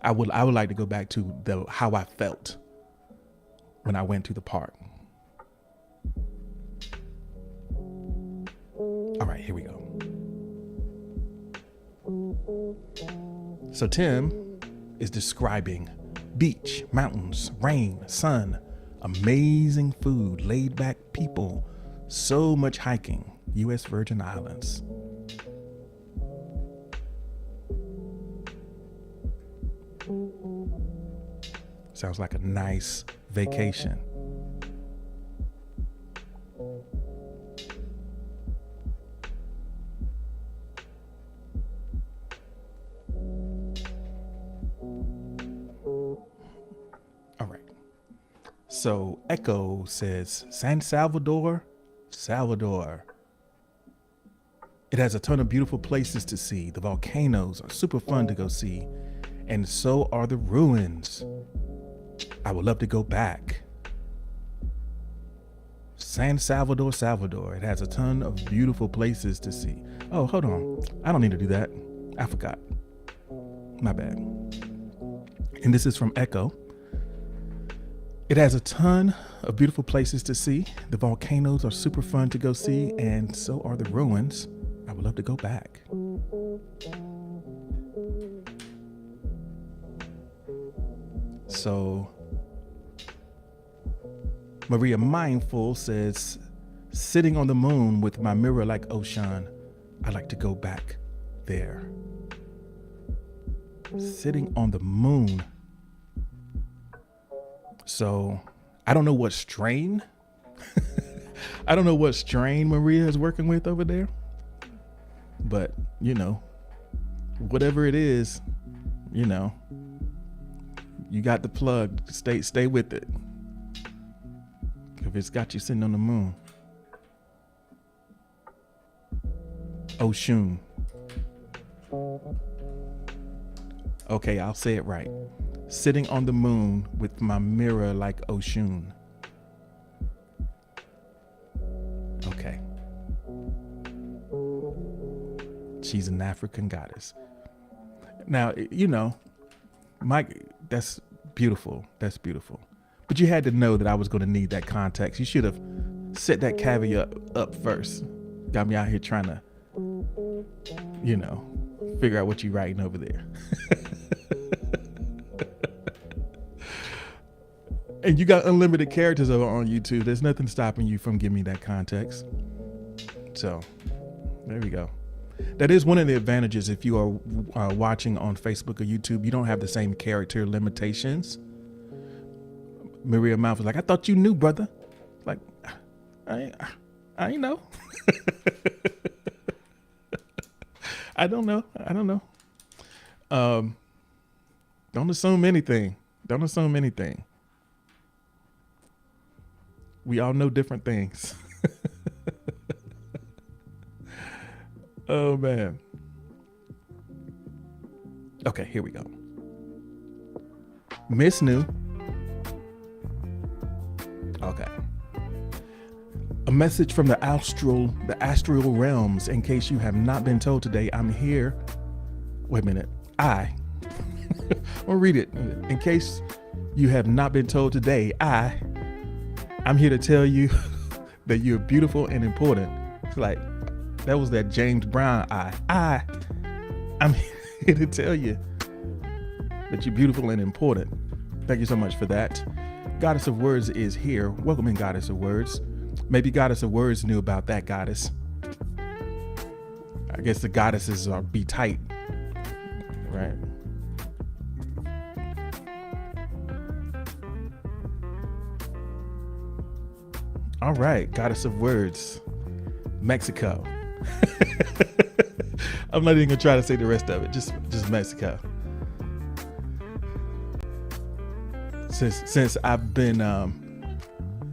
I would like to go back to how I felt when I went to the park. All right, here we go. So Tim is describing beach, mountains, rain, sun, amazing food, laid back people, so much hiking, U.S. Virgin Islands. Sounds like a nice vacation. All right. So Echo says San Salvador. It has a ton of beautiful places to see. The volcanoes are super fun to go see, and so are the ruins. I would love to go back. San Salvador. It has a ton of beautiful places to see. Oh, hold on. I don't need to do that. I forgot. My bad. And this is from Echo. It has a ton of beautiful places to see. The volcanoes are super fun to go see, and so are the ruins. I would love to go back. So Maria Mindful says, sitting on the moon with my mirror like ocean. I'd like to go back there. Sitting on the moon. So I don't know what strain. I don't know what strain Maria is working with over there. But, whatever it is, you got the plug. Stay with it. If it's got you sitting on the moon. Oshun. Okay, I'll say it right. Sitting on the moon with my mirror like Oshun. Okay. She's an African goddess. Now, Mike, that's beautiful. That's beautiful. But you had to know that I was going to need that context. You should have set that caveat up first. Got me out here trying to, figure out what you're writing over there. And you got unlimited characters over on YouTube. There's nothing stopping you from giving me that context. So there we go. That is one of the advantages if you are watching on Facebook or YouTube. You don't have the same character limitations. Maria Mouth was like, I thought you knew, brother. Like, I ain't know. I don't know. Don't assume anything. We all know different things. Oh, man. Okay, here we go. Miss New. Okay. A message from the astral realms. In case you have not been told today, I'm here. Wait a minute. I'll read it. In case you have not been told today, I'm here to tell you that you're beautiful and important. It's like, that was that James Brown I'm here to tell you that you're beautiful and important. Thank you so much for that. Goddess of Words is here. Welcome in, Goddess of Words. Maybe Goddess of Words knew about that goddess. I guess the goddesses are be tight, right? All right, Goddess of Words, Mexico. I'm not even gonna try to say the rest of it. Just Mexico. Since I've been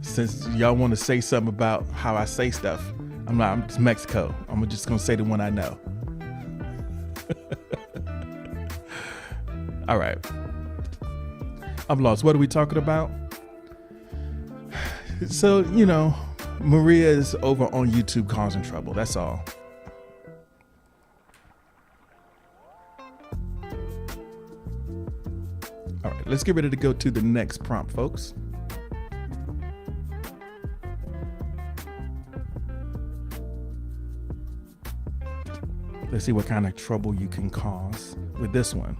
since y'all want to say something about how I say stuff, I'm just Mexico. I'm just gonna say the one I know. All right. I'm lost. What are we talking about? So, Maria is over on YouTube causing trouble. That's all. All right, let's get ready to go to the next prompt, folks. Let's see what kind of trouble you can cause with this one.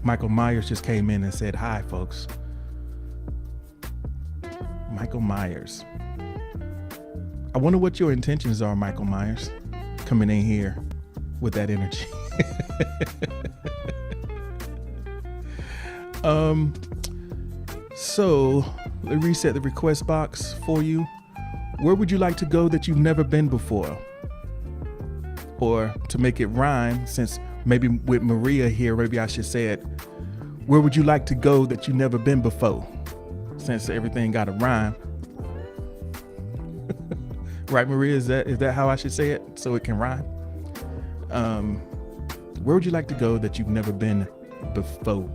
Michael Myers just came in and said, hi, folks. Michael Myers. I wonder what your intentions are, Michael Myers, coming in here with that energy. So let me reset the request box for you. Where would you like to go that you've never been before? Or to make it rhyme, since maybe with Maria here, maybe I should say it. Where would you like to go that you've never been before? Since everything got a rhyme. Right, Maria? Is that how I should say it? So it can rhyme? Where would you like to go that you've never been before?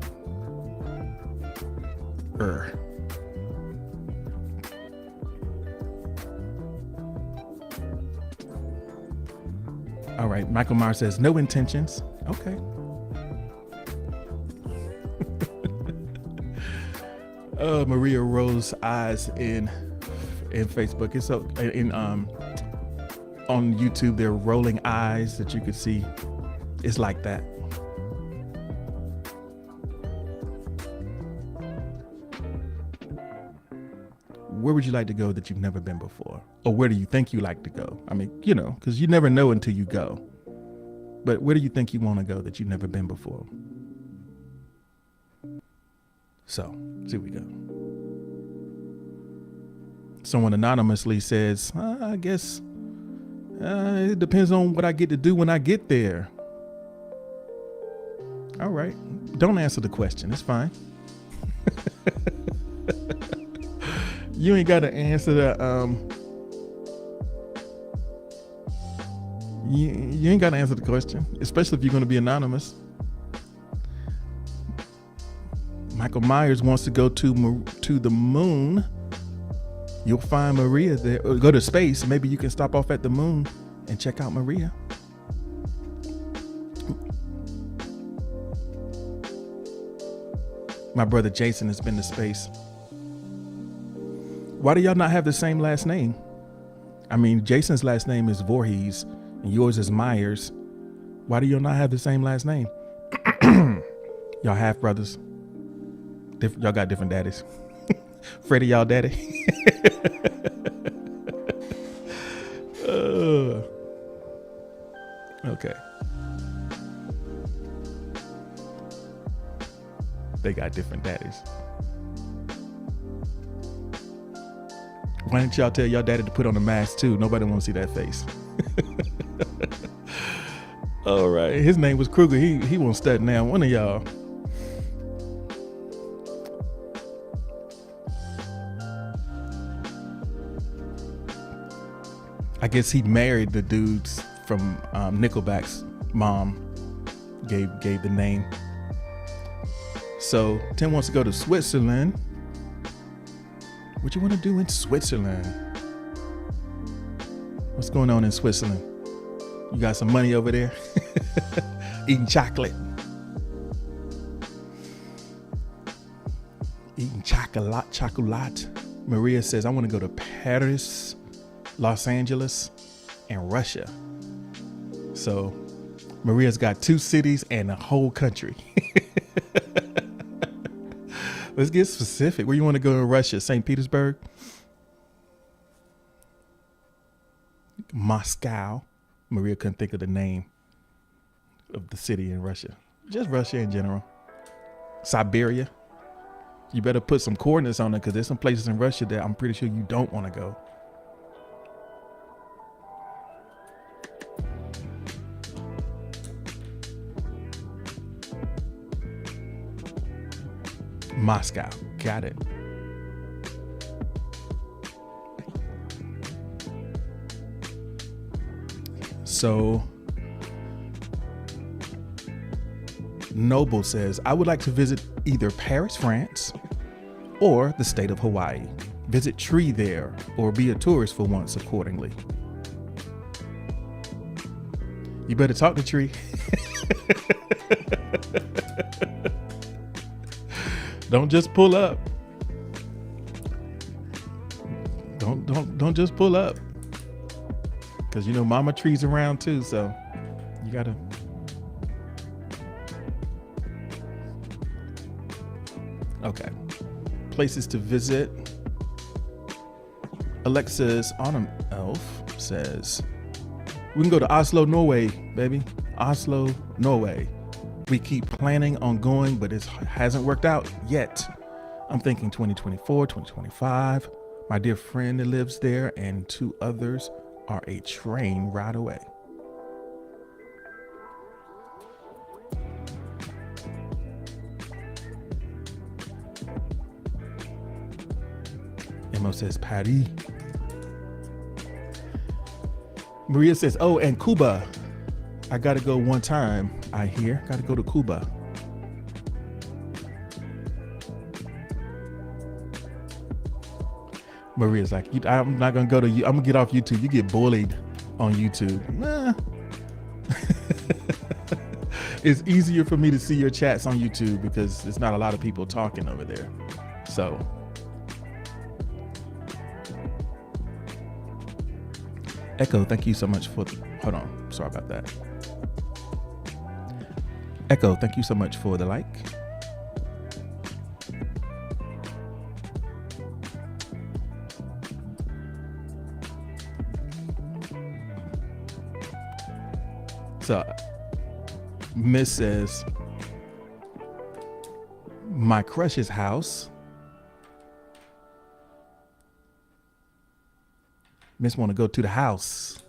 All right, Michael Myers says no intentions. Okay. Maria rolls eyes in Facebook. It's so on YouTube they're rolling eyes that you could see. It's like that. Where would you like to go that you've never been before? Or where do you think you like to go? I mean, because you never know until you go. But where do you think you want to go that you've never been before? So, here we go. Someone anonymously says, I guess it depends on what I get to do when I get there. All right. Don't answer the question. It's fine. You ain't got to answer the you ain't got to answer the question, especially if you're going to be anonymous. Michael Myers wants to go to the moon. You'll find Maria there. Or go to space. Maybe you can stop off at the moon and check out Maria. My brother Jason has been to space. Why do y'all not have the same last name? I mean, Jason's last name is Voorhees and yours is Myers. Why do y'all not have the same last name? Y'all half brothers. Y'all got different daddies. Freddie, y'all daddy. Okay. They got different daddies. Why didn't y'all tell y'all daddy to put on a mask too? Nobody want to see that face. All right. His name was Kruger. He won't stud now. One of y'all. I guess he married the dudes from Nickelback's mom. Gave the name. So Tim wants to go to Switzerland. What you want to do in Switzerland? What's going on in Switzerland? You got some money over there? Eating chocolate. Eating chocolate. Maria says, I want to go to Paris, Los Angeles, and Russia. So Maria's got 2 cities and a whole country. Let's get specific. Where you want to go in Russia? St. Petersburg? Moscow. Maria couldn't think of the name of the city in Russia. Just Russia in general. Siberia. You better put some coordinates on it because there's some places in Russia that I'm pretty sure you don't want to go. Moscow. Got it. So Noble says, I would like to visit either Paris, France, or the state of Hawaii. Visit Tree there, or be a tourist for once accordingly. You better talk to Tree. Don't just pull up. Don't just pull up. Because you know Mama Tree's around too, so you gotta. Okay. Places to visit. Alexa's Autumn Elf says, we can go to Oslo, Norway, baby. Oslo, Norway. We keep planning on going, but it hasn't worked out yet. I'm thinking 2024, 2025. My dear friend that lives there and 2 others are a train ride away. Emo says Patty. Maria says, oh, and Cuba. I gotta go one time, I hear. Gotta go to Cuba. Maria's like, I'm not gonna go to you. I'm gonna get off YouTube. You get bullied on YouTube. Nah. It's easier for me to see your chats on YouTube because there's not a lot of people talking over there. So. Echo, thank you so much for, hold on, sorry about that. Echo, thank you so much for the like. So, Miss says, my crush's house. Miss want to go to the house.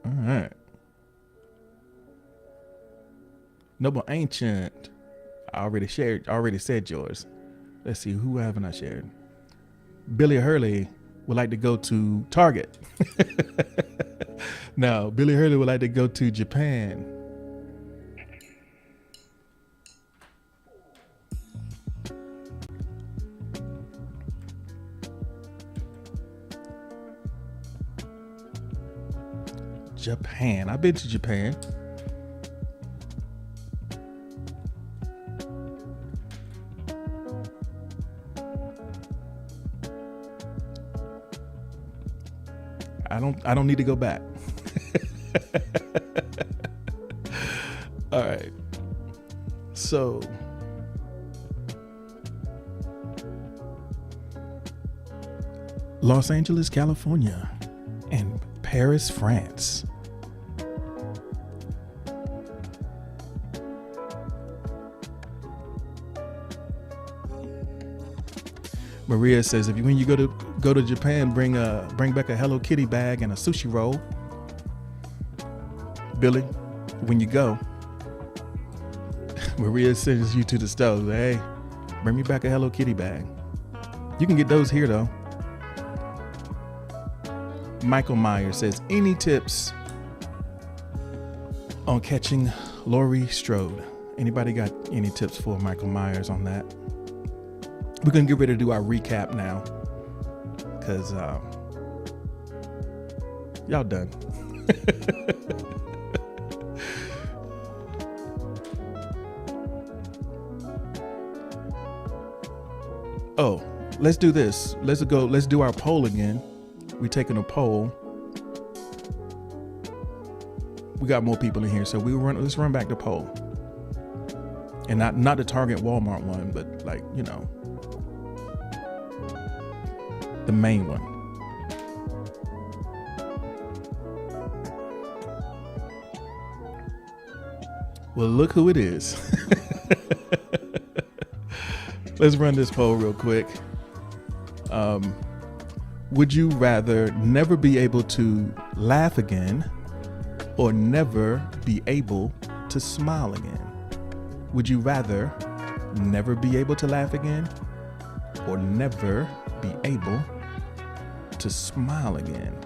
All right. Noble Ancient. I already said yours. Let's see, who haven't I shared? Billy Hurley would like to go to Target. No, Billy Hurley would like to go to Japan. Japan. I've been to Japan. I don't need to go back. All right. So Los Angeles, California, and Paris, France. Maria says, if when you go to Japan, bring back a Hello Kitty bag and a sushi roll. Billy, when you go, Maria sends you to the stove. Hey, bring me back a Hello Kitty bag. You can get those here though. Michael Myers says, any tips on catching Laurie Strode? Anybody got any tips for Michael Myers on that? We're going to get ready to do our recap now because y'all done. Oh, let's do this. Let's do our poll again. We're taking a poll. We got more people in here, so let's run back the poll. And not the Target Walmart one, but like, you know, the main one. Well, look who it is. Let's run this poll real quick. Would you rather never be able to laugh again or never be able to smile again? Would you rather never be able to laugh again or never be able to smile again?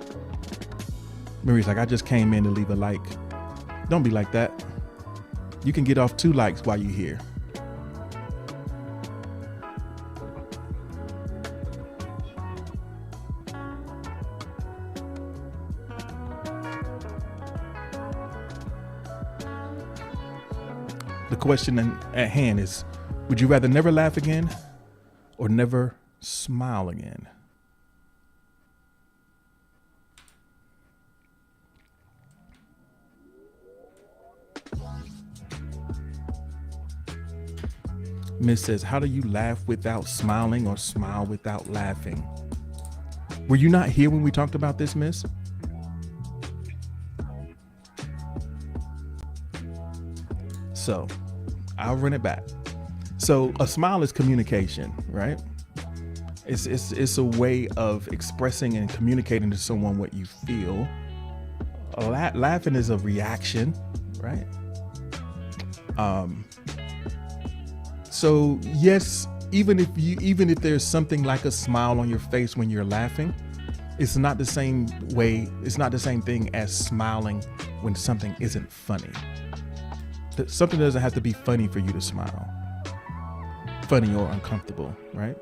Marie's like, I just came in to leave a like. Don't be like that. You can get off 2 likes while you're here. The question at hand is, would you rather never laugh again or never smile again? Miss says, how do you laugh without smiling or smile without laughing? Were you not here when we talked about this, Miss? So I'll run it back. So a smile is communication, right? It's a way of expressing and communicating to someone what you feel. Laughing is a reaction, right? So yes, even if there's something like a smile on your face when you're laughing, it's not the same way. It's not the same thing as smiling when something isn't funny. Something doesn't have to be funny for you to smile. Funny or uncomfortable, right?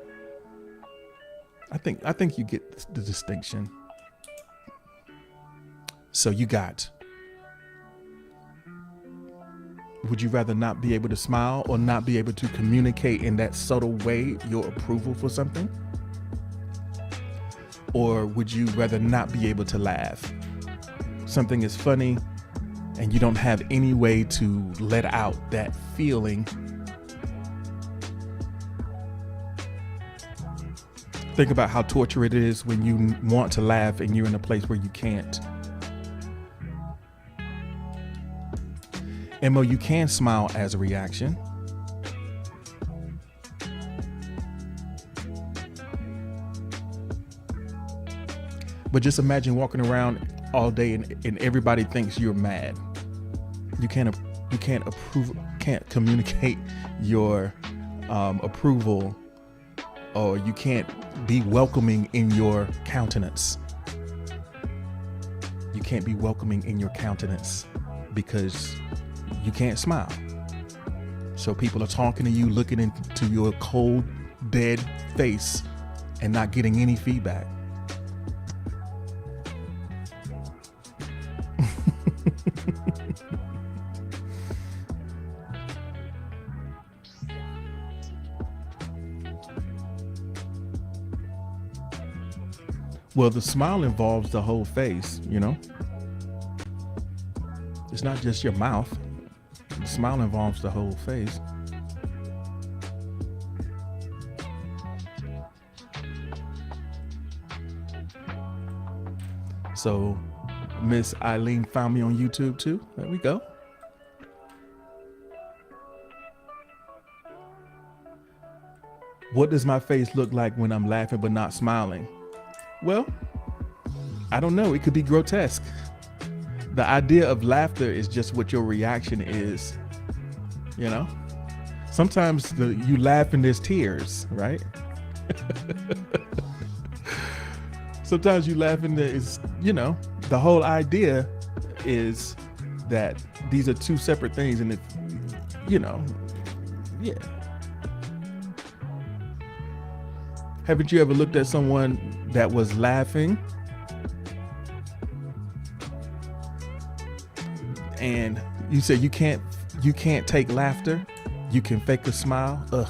I think you get the distinction. So you got, would you rather not be able to smile or not be able to communicate in that subtle way your approval for something? Or would you rather not be able to laugh? Something is funny and you don't have any way to let out that feeling. Think about how torture it is when you want to laugh and you're in a place where you can't. Mo, you can smile as a reaction. But just imagine walking around all day and everybody thinks you're mad. You can't communicate your approval, or you can't be welcoming in your countenance. You can't be welcoming in your countenance because you can't smile. So people are talking to you, looking into your cold, dead face and not getting any feedback. Well, the smile involves the whole face, you know? It's not just your mouth. The smile involves the whole face. So Miss Eileen found me on YouTube too. There we go. What does my face look like when I'm laughing but not smiling? Well, I don't know. It could be grotesque. The idea of laughter is just what your reaction is, you know? Sometimes you laugh and there's tears, right? Sometimes you laugh and there's, you know, the whole idea is that these are two separate things, and if, you know, yeah. Haven't you ever looked at someone that was laughing and you said you can't take laughter? You can fake a smile? Ugh.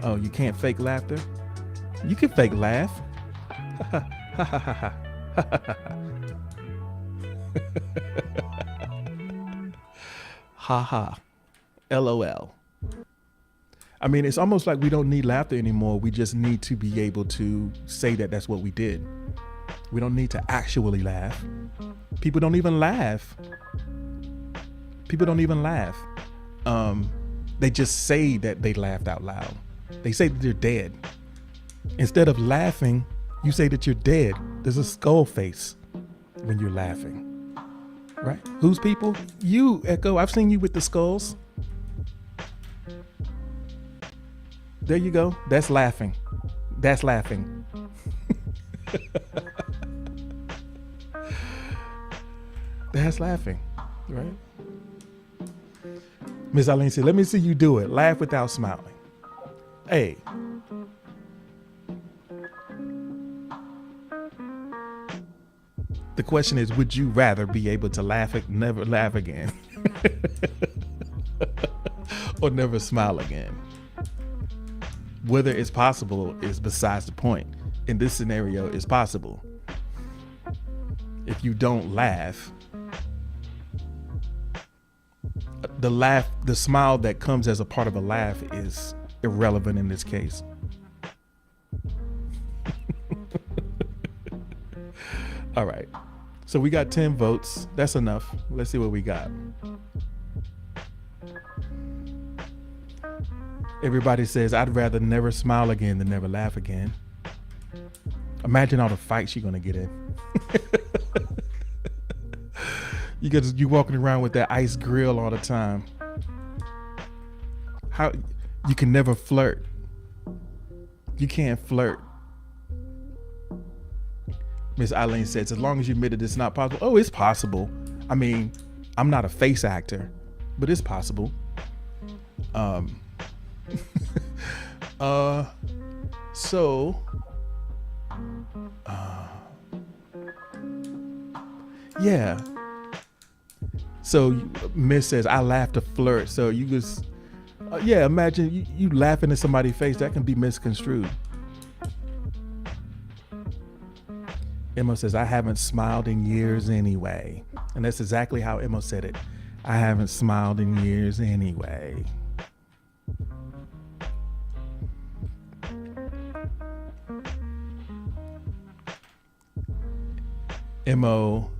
Oh, you can't fake laughter? You can fake laugh. Ha ha. LOL. I mean, it's almost like we don't need laughter anymore. We just need to be able to say that that's what we did. We don't need to actually laugh. People don't even laugh. People don't even laugh. They just say that they laughed out loud. They say that they're dead. Instead of laughing, you say that you're dead. There's a skull face when you're laughing, right? Whose people? You, Echo. I've seen you with the skulls. There you go. That's laughing. That's laughing. That's laughing. Right? Miss Eileen said, let me see you do it. Laugh without smiling. Hey. The question is, would you rather be able to never laugh again? Or never smile again? Whether it's possible is besides the point. In this scenario, it's possible. If you don't laugh, the smile that comes as a part of a laugh is irrelevant in this case. All right. So we got 10 votes. That's enough. Let's see what we got. Everybody says, I'd rather never smile again than never laugh again. Imagine all the fights you're going to get in. You walking around with that ice grill all the time. How you can never flirt. You can't flirt. Miss Eileen says, as long as you admitted it's not possible. Oh, it's possible. I mean, I'm not a face actor, but it's possible. Yeah. So Miss says, I laugh to flirt. So you just, imagine you laughing in somebody's face. That can be misconstrued. Emma says, I haven't smiled in years anyway. And that's exactly how Emma said it. I haven't smiled in years anyway. Mo,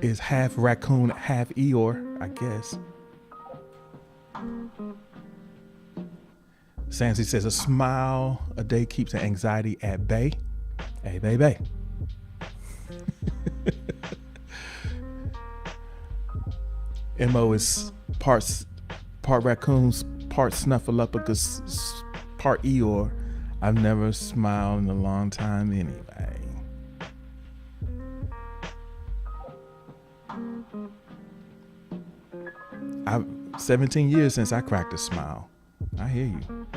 is half raccoon, half Eeyore, I guess. Sansi says, a smile a day keeps the anxiety at bay. Hey, baby. Mo is part raccoons, part snuffleupagus, part Eeyore. I've never smiled in a long time anyway. I've 17 years since I cracked a smile. I hear you.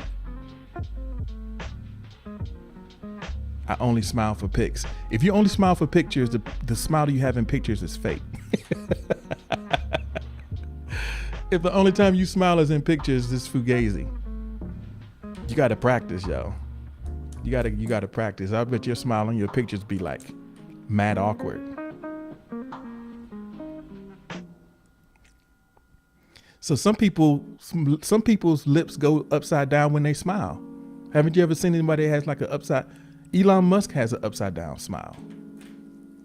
I only smile for pics. If you only smile for pictures, the smile you have in pictures is fake. If the only time you smile is in pictures, it's fugazi. You got to practice, yo. You got to practice. I bet your smile on your pictures be like mad awkward. So some people's lips go upside down when they smile. Haven't you ever seen anybody that has like an upside? Elon Musk has an upside down smile.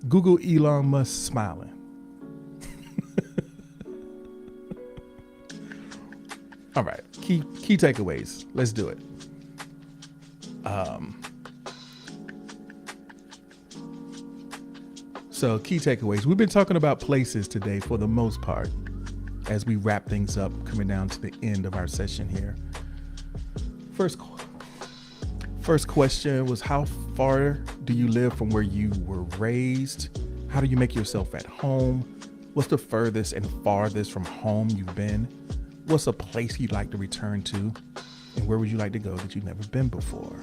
Google Elon Musk smiling. All right, key takeaways. Let's do it. So key takeaways. We've been talking about places today for the most part as we wrap things up, coming down to the end of our session here. First question was, how far do you live from where you were raised? How do you make yourself at home? What's the furthest and farthest from home you've been? What's a place you'd like to return to? And where would you like to go that you've never been before?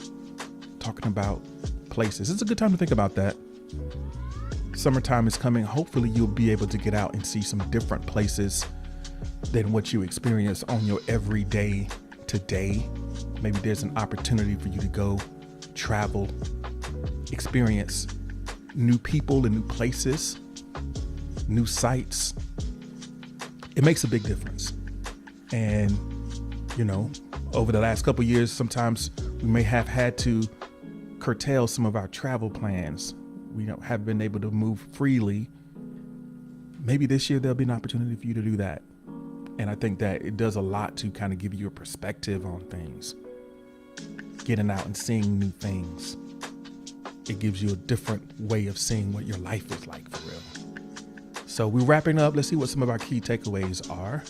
Talking about places. It's a good time to think about that. Summertime is coming. Hopefully you'll be able to get out and see some different places than what you experience on your everyday today. Maybe there's an opportunity for you to go travel, experience new people and new places, new sights. It makes a big difference. And, over the last couple of years, sometimes we may have had to curtail some of our travel plans. We haven't been able to move freely. Maybe this year there'll be an opportunity for you to do that. And I think that it does a lot to kind of give you a perspective on things. Getting out and seeing new things. It gives you a different way of seeing what your life is like for real. So we're wrapping up. Let's see what some of our key takeaways are.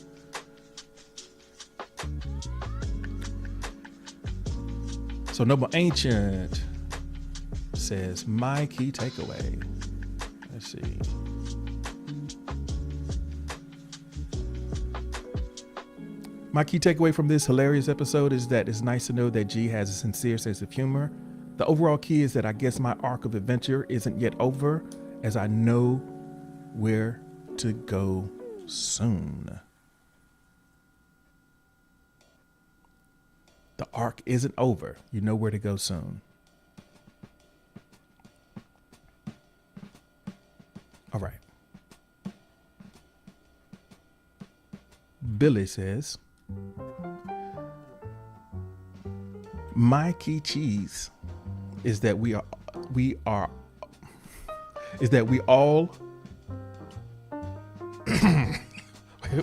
So Noble Ancient says, my key takeaway. Let's see. My key takeaway from this hilarious episode is that it's nice to know that G has a sincere sense of humor. The overall key is that I guess my arc of adventure isn't yet over, as I know where to go soon. The arc isn't over. You know where to go soon. All right. Billy says, my key cheese is that we all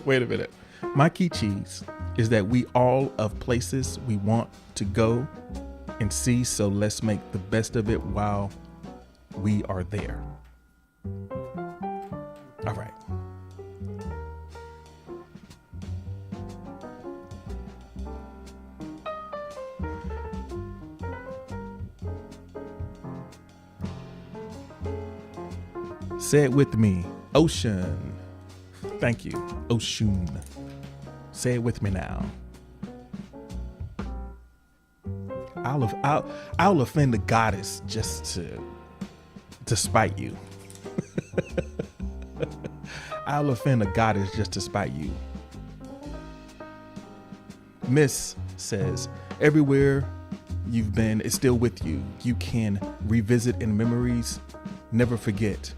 wait a minute. My key cheese is that we all of places we want to go and see, so let's make the best of it while we are there. All right. Say it with me. Ocean. Thank you. Ocean. Say it with me now. I'll offend the goddess just to spite you. I'll offend a goddess just to spite you. Miss says, everywhere you've been is still with you. You can revisit in memories, never forget,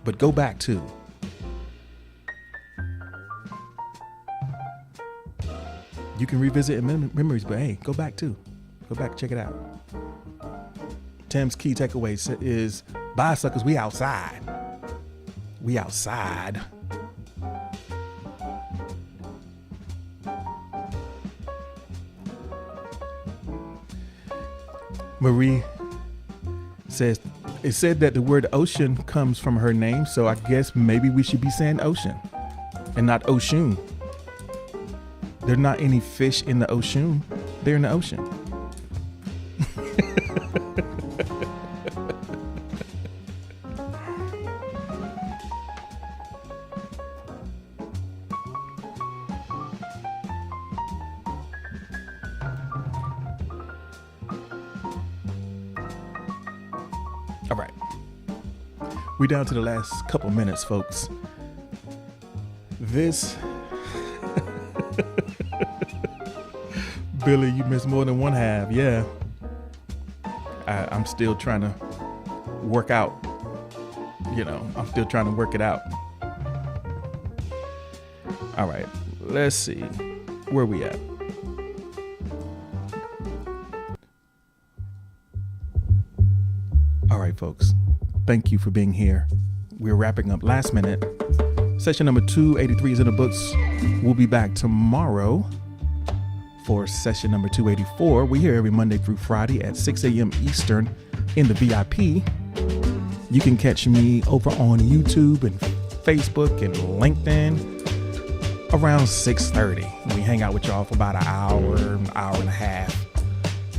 but go back too. You can revisit in memories, but hey, go back too. Go back, check it out. Tim's key takeaway is, bye suckers, we outside. We outside. Marie says, it said that the word ocean comes from her name, so I guess maybe we should be saying ocean and not ocean. There are not any fish in the ocean. They're in the ocean. All right. We're down to the last couple minutes, folks. This Billy, you missed more than one half. Yeah. I'm still trying to work out. I'm still trying to work it out. All right. Let's see. Where we at? All right, folks. Thank you for being here. We're wrapping up last minute. Session number 283 is in the books. We'll be back tomorrow for session number 284. We're here every Monday through Friday at 6 a.m. Eastern in the VIP. You can catch me over on YouTube and Facebook and LinkedIn around 6:30. We hang out with y'all for about an hour and a half.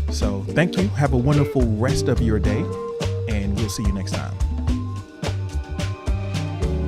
So thank you. Have a wonderful rest of your day, and we'll see you next time.